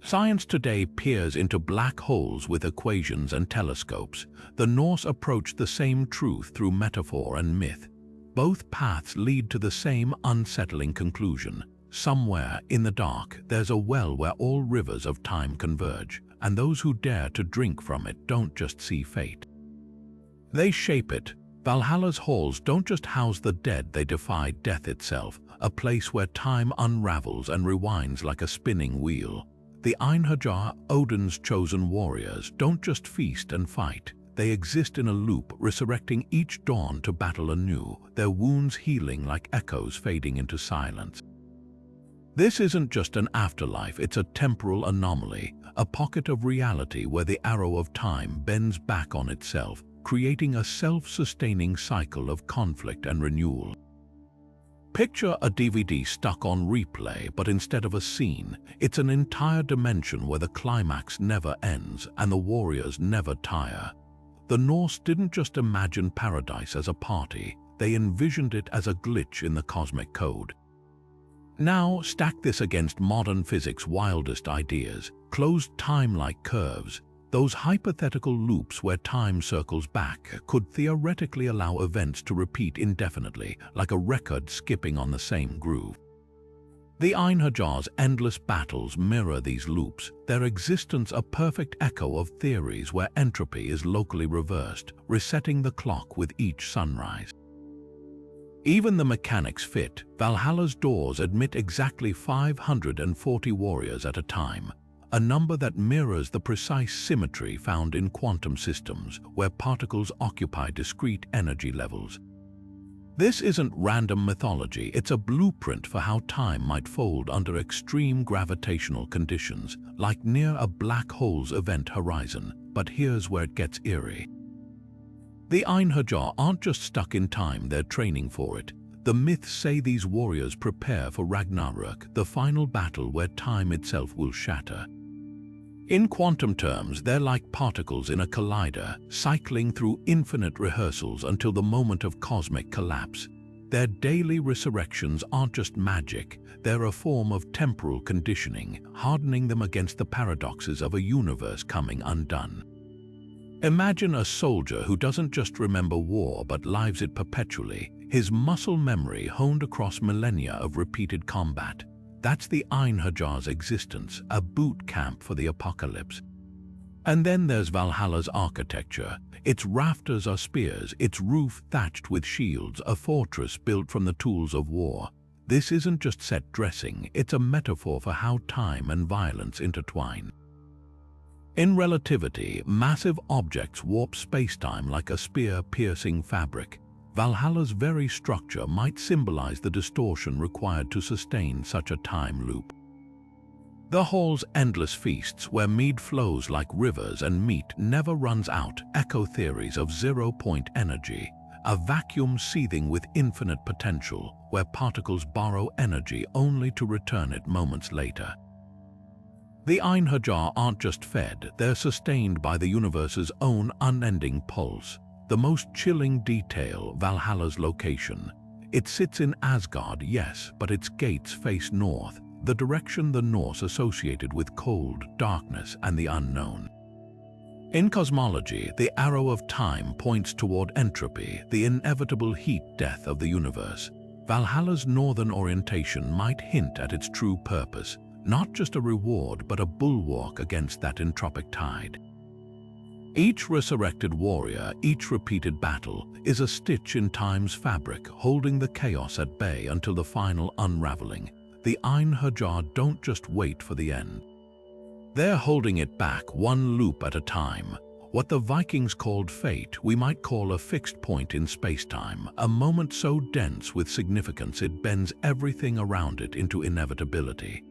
Science today peers into black holes with equations and telescopes. The Norse approached the same truth through metaphor and myth. Both paths lead to the same unsettling conclusion. Somewhere in the dark, there's a well where all rivers of time converge, and those who dare to drink from it don't just see fate. They shape it. Valhalla's halls don't just house the dead, they defy death itself, a place where time unravels and rewinds like a spinning wheel. The Einherjar, Odin's chosen warriors, don't just feast and fight. They exist in a loop, resurrecting each dawn to battle anew, their wounds healing like echoes fading into silence. This isn't just an afterlife, it's a temporal anomaly, a pocket of reality where the arrow of time bends back on itself, creating a self-sustaining cycle of conflict and renewal. Picture a DVD stuck on replay, but instead of a scene, it's an entire dimension where the climax never ends and the warriors never tire. The Norse didn't just imagine paradise as a party, they envisioned it as a glitch in the cosmic code. Now stack this against modern physics' wildest ideas, closed time-like curves. Those hypothetical loops where time circles back could theoretically allow events to repeat indefinitely, like a record skipping on the same groove. The Einherjar's endless battles mirror these loops, their existence a perfect echo of theories where entropy is locally reversed, resetting the clock with each sunrise. Even the mechanics fit. Valhalla's doors admit exactly 540 warriors at a time, a number that mirrors the precise symmetry found in quantum systems where particles occupy discrete energy levels. This isn't random mythology, it's a blueprint for how time might fold under extreme gravitational conditions, like near a black hole's event horizon. But here's where it gets eerie. The Einherjar aren't just stuck in time, they're training for it. The myths say these warriors prepare for Ragnarok, the final battle where time itself will shatter. In quantum terms, they're like particles in a collider, cycling through infinite rehearsals until the moment of cosmic collapse. Their daily resurrections aren't just magic, they're a form of temporal conditioning, hardening them against the paradoxes of a universe coming undone. Imagine a soldier who doesn't just remember war but lives it perpetually, his muscle memory honed across millennia of repeated combat. That's the Einherjar's existence, a boot camp for the apocalypse. And then there's Valhalla's architecture. Its rafters are spears, its roof thatched with shields, a fortress built from the tools of war. This isn't just set dressing, it's a metaphor for how time and violence intertwine. In relativity, massive objects warp spacetime like a spear-piercing fabric. Valhalla's very structure might symbolize the distortion required to sustain such a time loop. The hall's endless feasts, where mead flows like rivers and meat never runs out, echo theories of zero-point energy, a vacuum seething with infinite potential, where particles borrow energy only to return it moments later. The Einherjar aren't just fed, they're sustained by the universe's own unending pulse. The most chilling detail, Valhalla's location. It sits in Asgard, yes, but its gates face north, the direction the Norse associated with cold, darkness, and the unknown. In cosmology, the arrow of time points toward entropy, the inevitable heat-death of the universe. Valhalla's northern orientation might hint at its true purpose, not just a reward but a bulwark against that entropic tide. Each resurrected warrior, each repeated battle, is a stitch in time's fabric, holding the chaos at bay until the final unraveling. The Einherjar don't just wait for the end. They're holding it back one loop at a time. What the Vikings called fate, we might call a fixed point in space-time, a moment so dense with significance it bends everything around it into inevitability.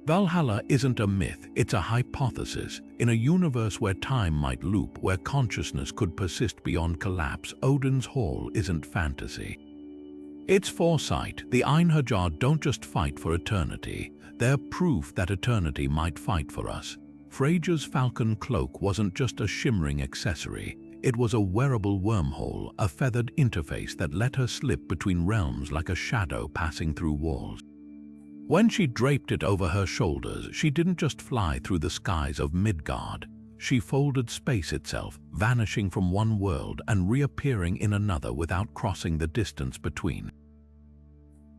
Valhalla isn't a myth, it's a hypothesis. In a universe where time might loop, where consciousness could persist beyond collapse, Odin's Hall isn't fantasy. It's foresight. The Einherjar don't just fight for eternity, they're proof that eternity might fight for us. Freyja's falcon cloak wasn't just a shimmering accessory, it was a wearable wormhole, a feathered interface that let her slip between realms like a shadow passing through walls. When she draped it over her shoulders, she didn't just fly through the skies of Midgard. She folded space itself, vanishing from one world and reappearing in another without crossing the distance between.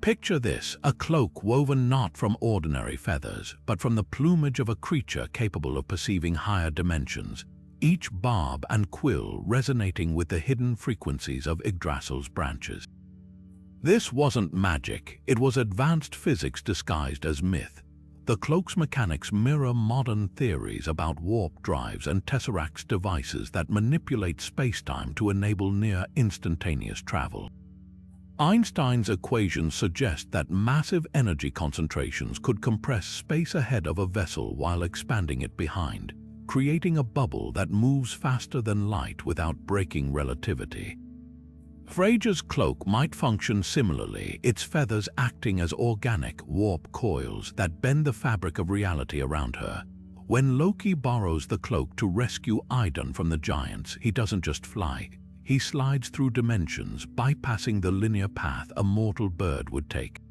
Picture this, a cloak woven not from ordinary feathers, but from the plumage of a creature capable of perceiving higher dimensions, each barb and quill resonating with the hidden frequencies of Yggdrasil's branches. This wasn't magic, it was advanced physics disguised as myth. The cloak's mechanics mirror modern theories about warp drives and tesseract's devices that manipulate spacetime to enable near-instantaneous travel. Einstein's equations suggest that massive energy concentrations could compress space ahead of a vessel while expanding it behind, creating a bubble that moves faster than light without breaking relativity. Freyja's cloak might function similarly, its feathers acting as organic warp coils that bend the fabric of reality around her. When Loki borrows the cloak to rescue Idun from the giants, he doesn't just fly, he slides through dimensions, bypassing the linear path a mortal bird would take.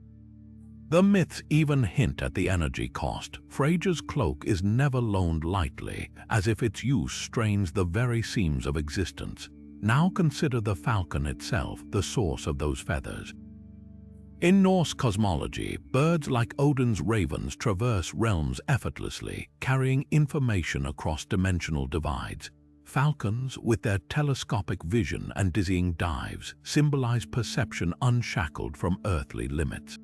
The myths even hint at the energy cost. Freyja's cloak is never loaned lightly, as if its use strains the very seams of existence. Now consider the falcon itself, the source of those feathers. In Norse cosmology, birds like Odin's ravens traverse realms effortlessly, carrying information across dimensional divides. Falcons, with their telescopic vision and dizzying dives, symbolize perception unshackled from earthly limits.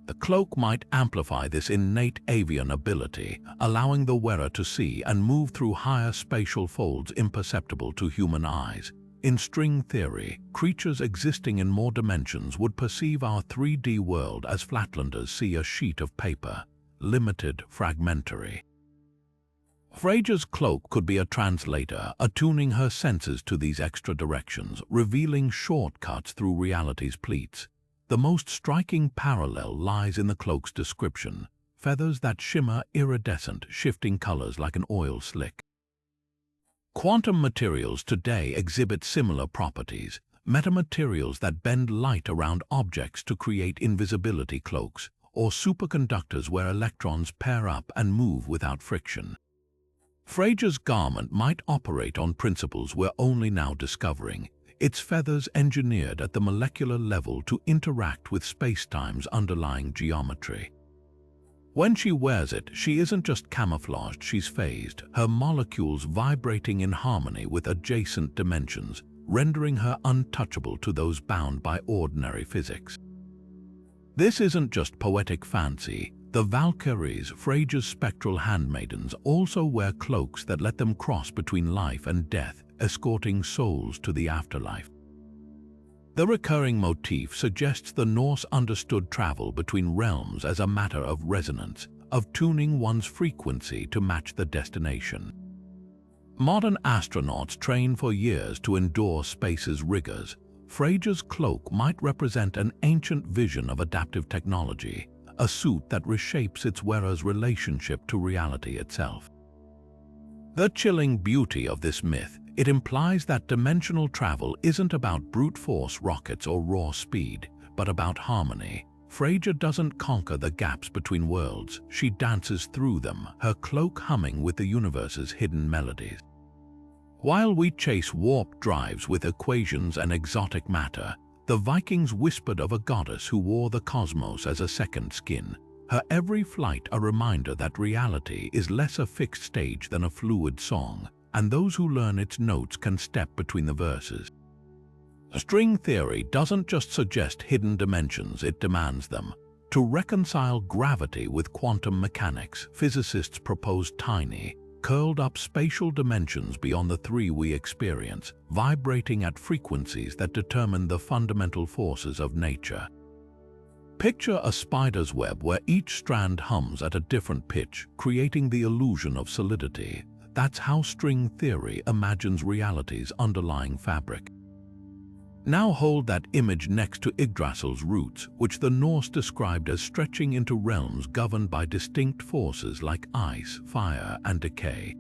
The cloak might amplify this innate avian ability, allowing the wearer to see and move through higher spatial folds imperceptible to human eyes. In string theory, creatures existing in more dimensions would perceive our 3D world as flatlanders see a sheet of paper, limited, fragmentary. Freyja's cloak could be a translator, attuning her senses to these extra directions, revealing shortcuts through reality's pleats. The most striking parallel lies in the cloak's description: feathers that shimmer iridescent, shifting colors like an oil slick. Quantum materials today exhibit similar properties, metamaterials that bend light around objects to create invisibility cloaks, or superconductors where electrons pair up and move without friction. Freyja's garment might operate on principles we're only now discovering, its feathers engineered at the molecular level to interact with spacetime's underlying geometry. When she wears it, she isn't just camouflaged, she's phased, her molecules vibrating in harmony with adjacent dimensions, rendering her untouchable to those bound by ordinary physics. This isn't just poetic fancy. The Valkyries, Freyja's spectral handmaidens, also wear cloaks that let them cross between life and death, escorting souls to the afterlife. The recurring motif suggests the Norse understood travel between realms as a matter of resonance, of tuning one's frequency to match the destination. Modern astronauts train for years to endure space's rigors. Freyja's cloak might represent an ancient vision of adaptive technology, a suit that reshapes its wearer's relationship to reality itself. The chilling beauty of this myth, it implies that dimensional travel isn't about brute force rockets or raw speed, but about harmony. Freyja doesn't conquer the gaps between worlds, she dances through them, her cloak humming with the universe's hidden melodies. While we chase warp drives with equations and exotic matter, the Vikings whispered of a goddess who wore the cosmos as a second skin, her every flight a reminder that reality is less a fixed stage than a fluid song, and those who learn its notes can step between the verses. String theory doesn't just suggest hidden dimensions, it demands them. To reconcile gravity with quantum mechanics, physicists propose tiny, curled-up spatial dimensions beyond the three we experience, vibrating at frequencies that determine the fundamental forces of nature. Picture a spider's web where each strand hums at a different pitch, creating the illusion of solidity. That's how string theory imagines reality's underlying fabric. Now hold that image next to Yggdrasil's roots, which the Norse described as stretching into realms governed by distinct forces like ice, fire, and decay.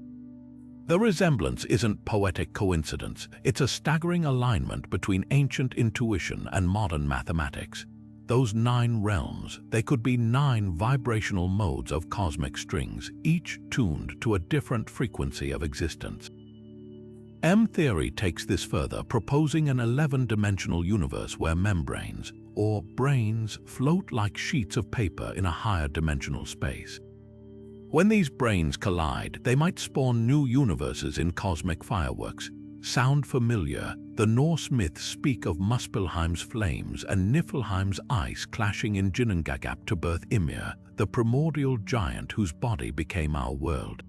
The resemblance isn't poetic coincidence, it's a staggering alignment between ancient intuition and modern mathematics. Those 9 realms, they could be 9 vibrational modes of cosmic strings, each tuned to a different frequency of existence. M-theory takes this further, proposing an 11-dimensional universe where membranes, or brains, float like sheets of paper in a higher dimensional space. When these brains collide, they might spawn new universes in cosmic fireworks. Sound familiar? The Norse myths speak of Muspelheim's flames and Niflheim's ice clashing in Ginnungagap to birth Ymir, the primordial giant whose body became our world.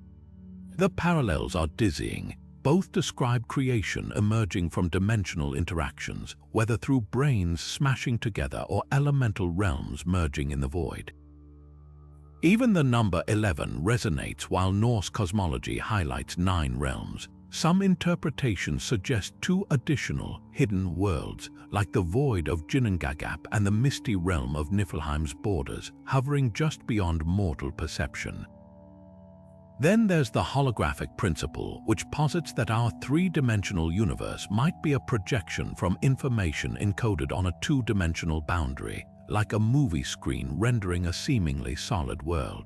The parallels are dizzying. Both describe creation emerging from dimensional interactions, whether through brains smashing together or elemental realms merging in the void. Even the number 11 resonates while Norse cosmology highlights 9 realms. Some interpretations suggest 2 additional, hidden worlds, like the void of Ginnungagap and the misty realm of Niflheim's borders, hovering just beyond mortal perception. Then there's the holographic principle, which posits that our 3-dimensional universe might be a projection from information encoded on a 2-dimensional boundary, like a movie screen rendering a seemingly solid world.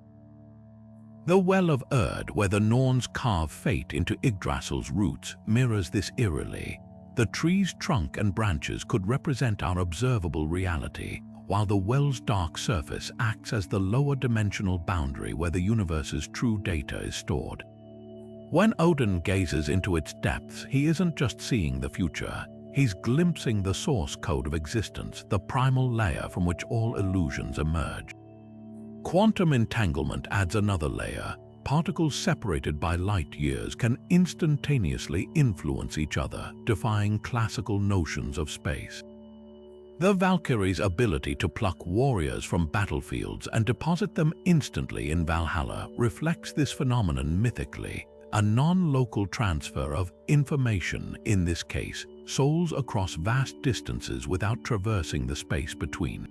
The Well of Erd, where the Norns carve fate into Yggdrasil's roots, mirrors this eerily. The tree's trunk and branches could represent our observable reality, while the well's dark surface acts as the lower dimensional boundary where the universe's true data is stored. When Odin gazes into its depths, he isn't just seeing the future, he's glimpsing the source code of existence, the primal layer from which all illusions emerge. Quantum entanglement adds another layer. Particles separated by light years can instantaneously influence each other, defying classical notions of space. The Valkyrie's ability to pluck warriors from battlefields and deposit them instantly in Valhalla reflects this phenomenon mythically, a non-local transfer of information, in this case, souls across vast distances without traversing the space between.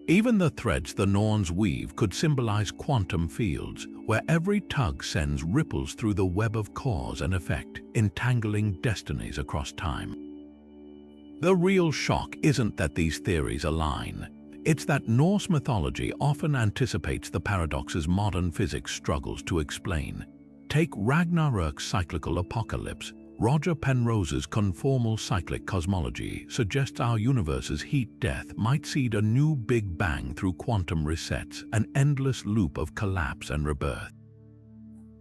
Even the threads the Norns weave could symbolize quantum fields, where every tug sends ripples through the web of cause and effect, entangling destinies across time. The real shock isn't that these theories align. It's that Norse mythology often anticipates the paradoxes modern physics struggles to explain. Take Ragnarok's cyclical apocalypse. Roger Penrose's conformal cyclic cosmology suggests our universe's heat death might seed a new Big Bang through quantum resets, an endless loop of collapse and rebirth.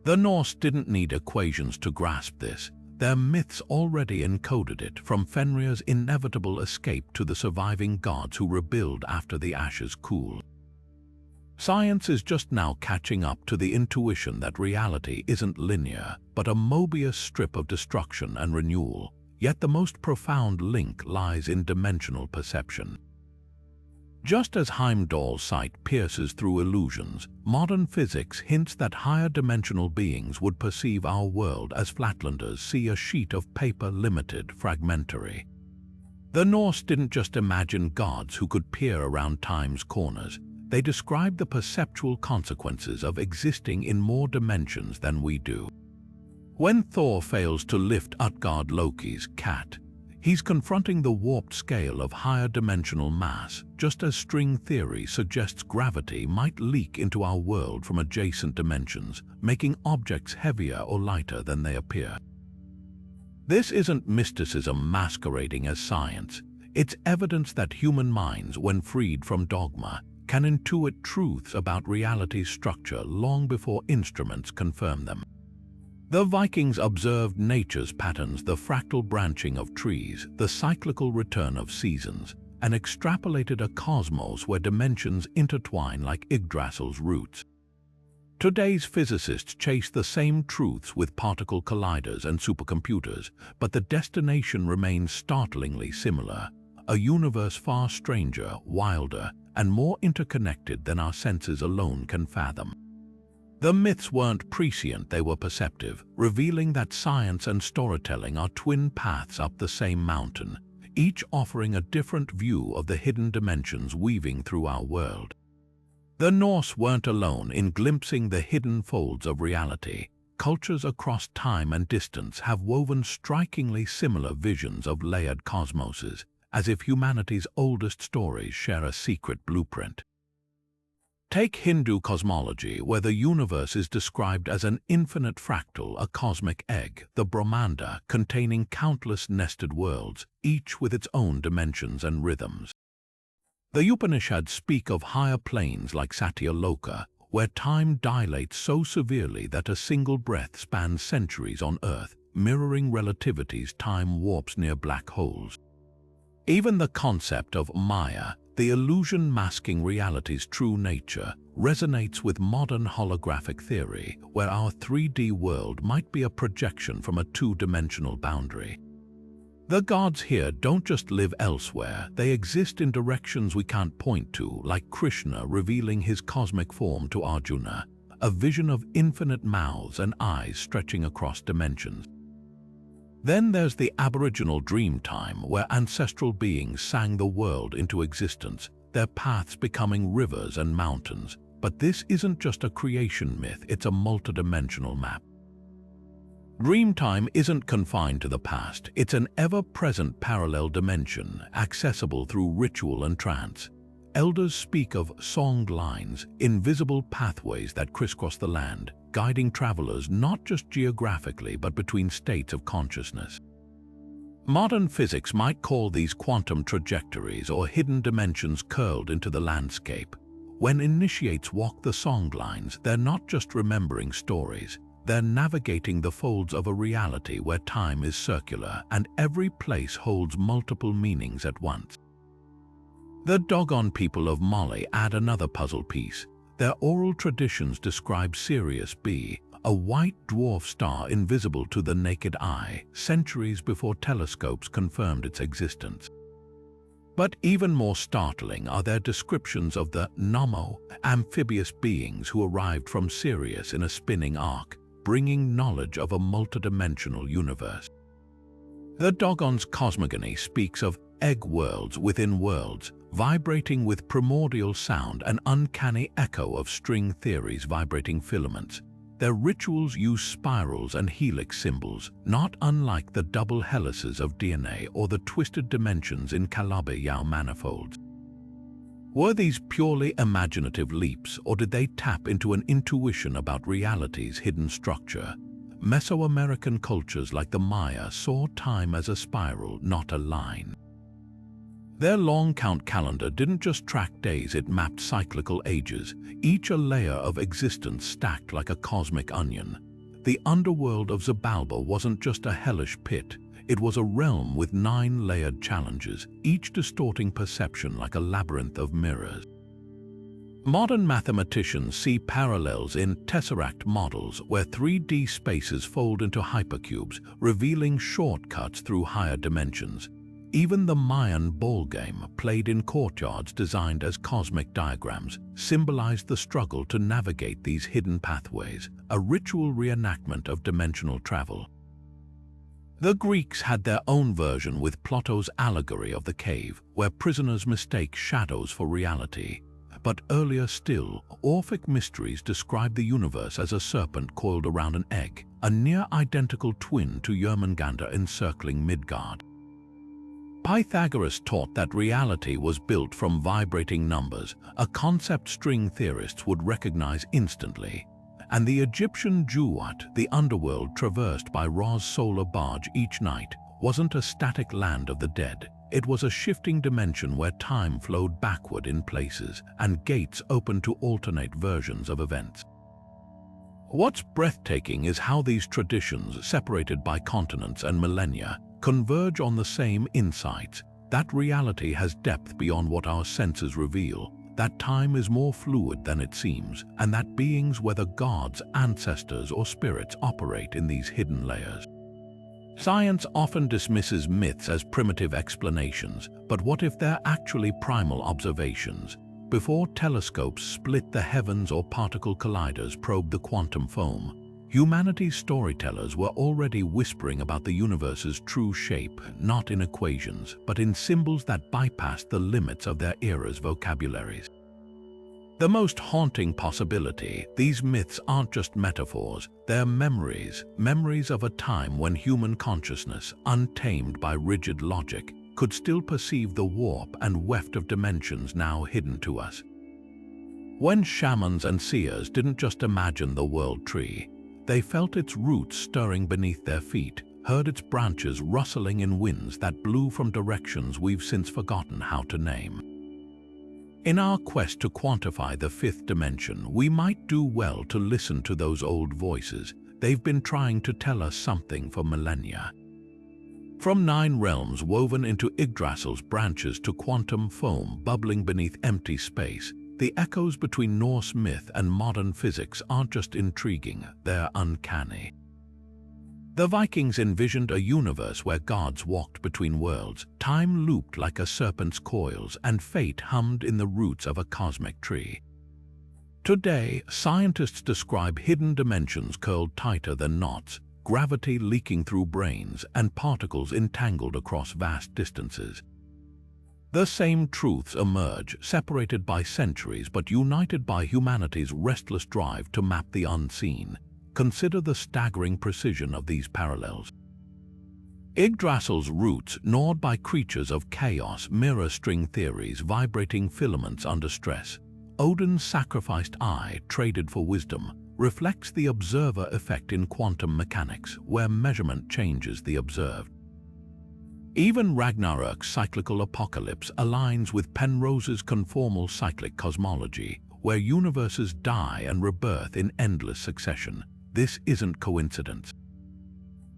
The Norse didn't need equations to grasp this. Their myths already encoded it, from Fenrir's inevitable escape to the surviving gods who rebuild after the ashes cool. Science is just now catching up to the intuition that reality isn't linear, but a Mobius strip of destruction and renewal, yet the most profound link lies in dimensional perception. Just as Heimdall's sight pierces through illusions, modern physics hints that higher dimensional beings would perceive our world as flatlanders see a sheet of paper, limited, fragmentary. The Norse didn't just imagine gods who could peer around time's corners. They described the perceptual consequences of existing in more dimensions than we do. When Thor fails to lift Utgard Loki's cat, he's confronting the warped scale of higher dimensional mass, just as string theory suggests gravity might leak into our world from adjacent dimensions, making objects heavier or lighter than they appear. This isn't mysticism masquerading as science. It's evidence that human minds, when freed from dogma, can intuit truths about reality's structure long before instruments confirm them. The Vikings observed nature's patterns, the fractal branching of trees, the cyclical return of seasons, and extrapolated a cosmos where dimensions intertwine like Yggdrasil's roots. Today's physicists chase the same truths with particle colliders and supercomputers, but the destination remains startlingly similar: a universe far stranger, wilder, and more interconnected than our senses alone can fathom. The myths weren't prescient, they were perceptive, revealing that science and storytelling are twin paths up the same mountain, each offering a different view of the hidden dimensions weaving through our world. The Norse weren't alone in glimpsing the hidden folds of reality. Cultures across time and distance have woven strikingly similar visions of layered cosmoses, as if humanity's oldest stories share a secret blueprint. Take Hindu cosmology, where the universe is described as an infinite fractal, a cosmic egg, the Brahmanda, containing countless nested worlds, each with its own dimensions and rhythms. The Upanishads speak of higher planes like Satya Loka, where time dilates so severely that a single breath spans centuries on Earth, mirroring relativity's time warps near black holes. Even the concept of Maya, the illusion masking reality's true nature, resonates with modern holographic theory, where our 3D world might be a projection from a two-dimensional boundary. The gods here don't just live elsewhere, they exist in directions we can't point to, like Krishna revealing his cosmic form to Arjuna, a vision of infinite mouths and eyes stretching across dimensions. Then there's the Aboriginal dream time, where ancestral beings sang the world into existence, their paths becoming rivers and mountains. But this isn't just a creation myth, it's a multidimensional map. Dreamtime isn't confined to the past, it's an ever-present parallel dimension, accessible through ritual and trance. Elders speak of song lines, invisible pathways that crisscross the land, guiding travelers not just geographically but between states of consciousness. Modern physics might call these quantum trajectories or hidden dimensions curled into the landscape. When initiates walk the song lines, they're not just remembering stories, they're navigating the folds of a reality where time is circular and every place holds multiple meanings at once. The Dogon people of Mali add another puzzle piece. Their oral traditions describe Sirius B, a white dwarf star invisible to the naked eye, centuries before telescopes confirmed its existence. But even more startling are their descriptions of the Nommo, amphibious beings who arrived from Sirius in a spinning arc, bringing knowledge of a multidimensional universe. The Dogon's cosmogony speaks of egg worlds within worlds, vibrating with primordial sound, an uncanny echo of string theory's vibrating filaments. Their rituals use spirals and helix symbols, not unlike the double helices of DNA or the twisted dimensions in Calabi-Yau manifolds. Were these purely imaginative leaps, or did they tap into an intuition about reality's hidden structure? Mesoamerican cultures like the Maya saw time as a spiral, not a line. Their long count calendar didn't just track days, it mapped cyclical ages, each a layer of existence stacked like a cosmic onion. The underworld of Xibalba wasn't just a hellish pit, it was a realm with 9 layered challenges, each distorting perception like a labyrinth of mirrors. Modern mathematicians see parallels in tesseract models where 3D spaces fold into hypercubes, revealing shortcuts through higher dimensions. Even the Mayan ball game, played in courtyards designed as cosmic diagrams, symbolized the struggle to navigate these hidden pathways, a ritual reenactment of dimensional travel. The Greeks had their own version with Plato's allegory of the cave, where prisoners mistake shadows for reality. But earlier still, Orphic mysteries describe the universe as a serpent coiled around an egg, a near-identical twin to Jörmungandr encircling Midgard. Pythagoras taught that reality was built from vibrating numbers, a concept string theorists would recognize instantly. And the Egyptian Juwat, the underworld traversed by Ra's solar barge each night, wasn't a static land of the dead. It was a shifting dimension where time flowed backward in places and gates opened to alternate versions of events. What's breathtaking is how these traditions, separated by continents and millennia, converge on the same insights: that reality has depth beyond what our senses reveal, that time is more fluid than it seems, and that beings, whether gods, ancestors, or spirits, operate in these hidden layers. Science often dismisses myths as primitive explanations, but what if they're actually primal observations? Before telescopes split the heavens or particle colliders probed the quantum foam, humanity's storytellers were already whispering about the universe's true shape, not in equations, but in symbols that bypassed the limits of their era's vocabularies. The most haunting possibility: these myths aren't just metaphors, they're memories of a time when human consciousness, untamed by rigid logic, could still perceive the warp and weft of dimensions now hidden to us. When shamans and seers didn't just imagine the world tree, they felt its roots stirring beneath their feet, heard its branches rustling in winds that blew from directions we've since forgotten how to name. In our quest to quantify the fifth dimension, we might do well to listen to those old voices. They've been trying to tell us something for millennia. From 9 realms woven into Yggdrasil's branches to quantum foam bubbling beneath empty space, the echoes between Norse myth and modern physics aren't just intriguing, they're uncanny. The Vikings envisioned a universe where gods walked between worlds, time looped like a serpent's coils, and fate hummed in the roots of a cosmic tree. Today, scientists describe hidden dimensions curled tighter than knots, gravity leaking through brains, and particles entangled across vast distances. The same truths emerge, separated by centuries but united by humanity's restless drive to map the unseen. Consider the staggering precision of these parallels. Yggdrasil's roots, gnawed by creatures of chaos, mirror string theory's vibrating filaments under stress. Odin's sacrificed eye, traded for wisdom, reflects the observer effect in quantum mechanics, where measurement changes the observed. Even Ragnarok's cyclical apocalypse aligns with Penrose's conformal cyclic cosmology, where universes die and rebirth in endless succession. This isn't coincidence.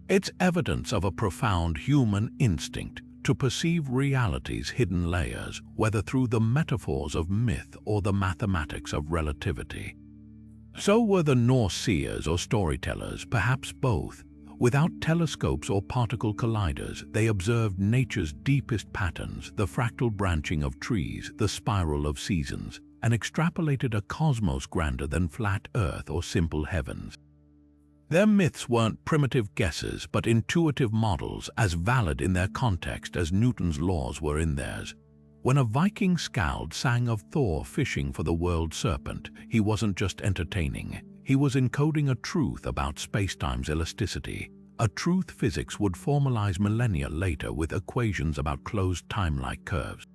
It's evidence of a profound human instinct, to perceive reality's hidden layers, whether through the metaphors of myth or the mathematics of relativity. So were the Norse seers or storytellers, perhaps both. Without telescopes or particle colliders, they observed nature's deepest patterns, the fractal branching of trees, the spiral of seasons, and extrapolated a cosmos grander than flat Earth or simple heavens. Their myths weren't primitive guesses, but intuitive models, as valid in their context as Newton's laws were in theirs. When a Viking skald sang of Thor fishing for the world serpent, he wasn't just entertaining. He was encoding a truth about spacetime's elasticity, a truth physics would formalize millennia later with equations about closed time-like curves.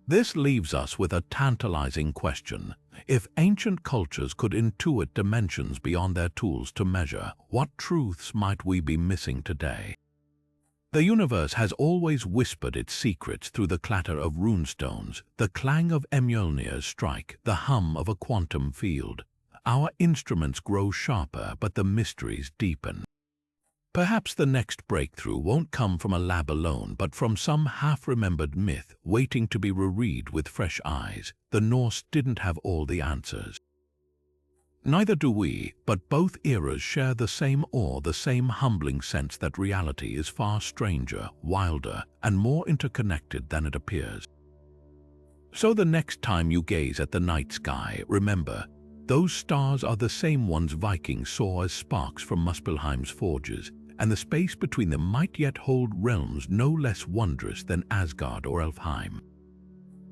This leaves us with a tantalizing question. If ancient cultures could intuit dimensions beyond their tools to measure, what truths might we be missing today? The universe has always whispered its secrets through the clatter of runestones, the clang of Mjolnir's strike, the hum of a quantum field. Our instruments grow sharper, but the mysteries deepen. Perhaps the next breakthrough won't come from a lab alone, but from some half-remembered myth waiting to be reread with fresh eyes. The Norse didn't have all the answers. Neither do we, but both eras share the same awe, the same humbling sense that reality is far stranger, wilder, and more interconnected than it appears. So the next time you gaze at the night sky, remember, those stars are the same ones Vikings saw as sparks from Muspelheim's forges, and the space between them might yet hold realms no less wondrous than Asgard or Elfheim.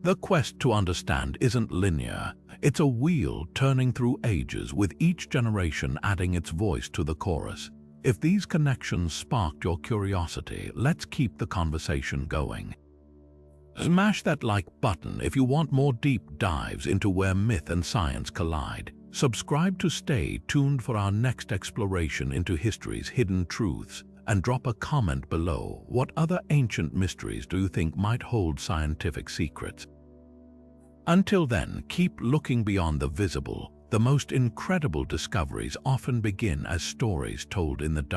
The quest to understand isn't linear. It's a wheel turning through ages, with each generation adding its voice to the chorus. If these connections sparked your curiosity, let's keep the conversation going. Smash that like button if you want more deep dives into where myth and science collide. Subscribe to stay tuned for our next exploration into history's hidden truths, and drop a comment below. What other ancient mysteries do you think might hold scientific secrets? Until then, keep looking beyond the visible. The most incredible discoveries often begin as stories told in the dark.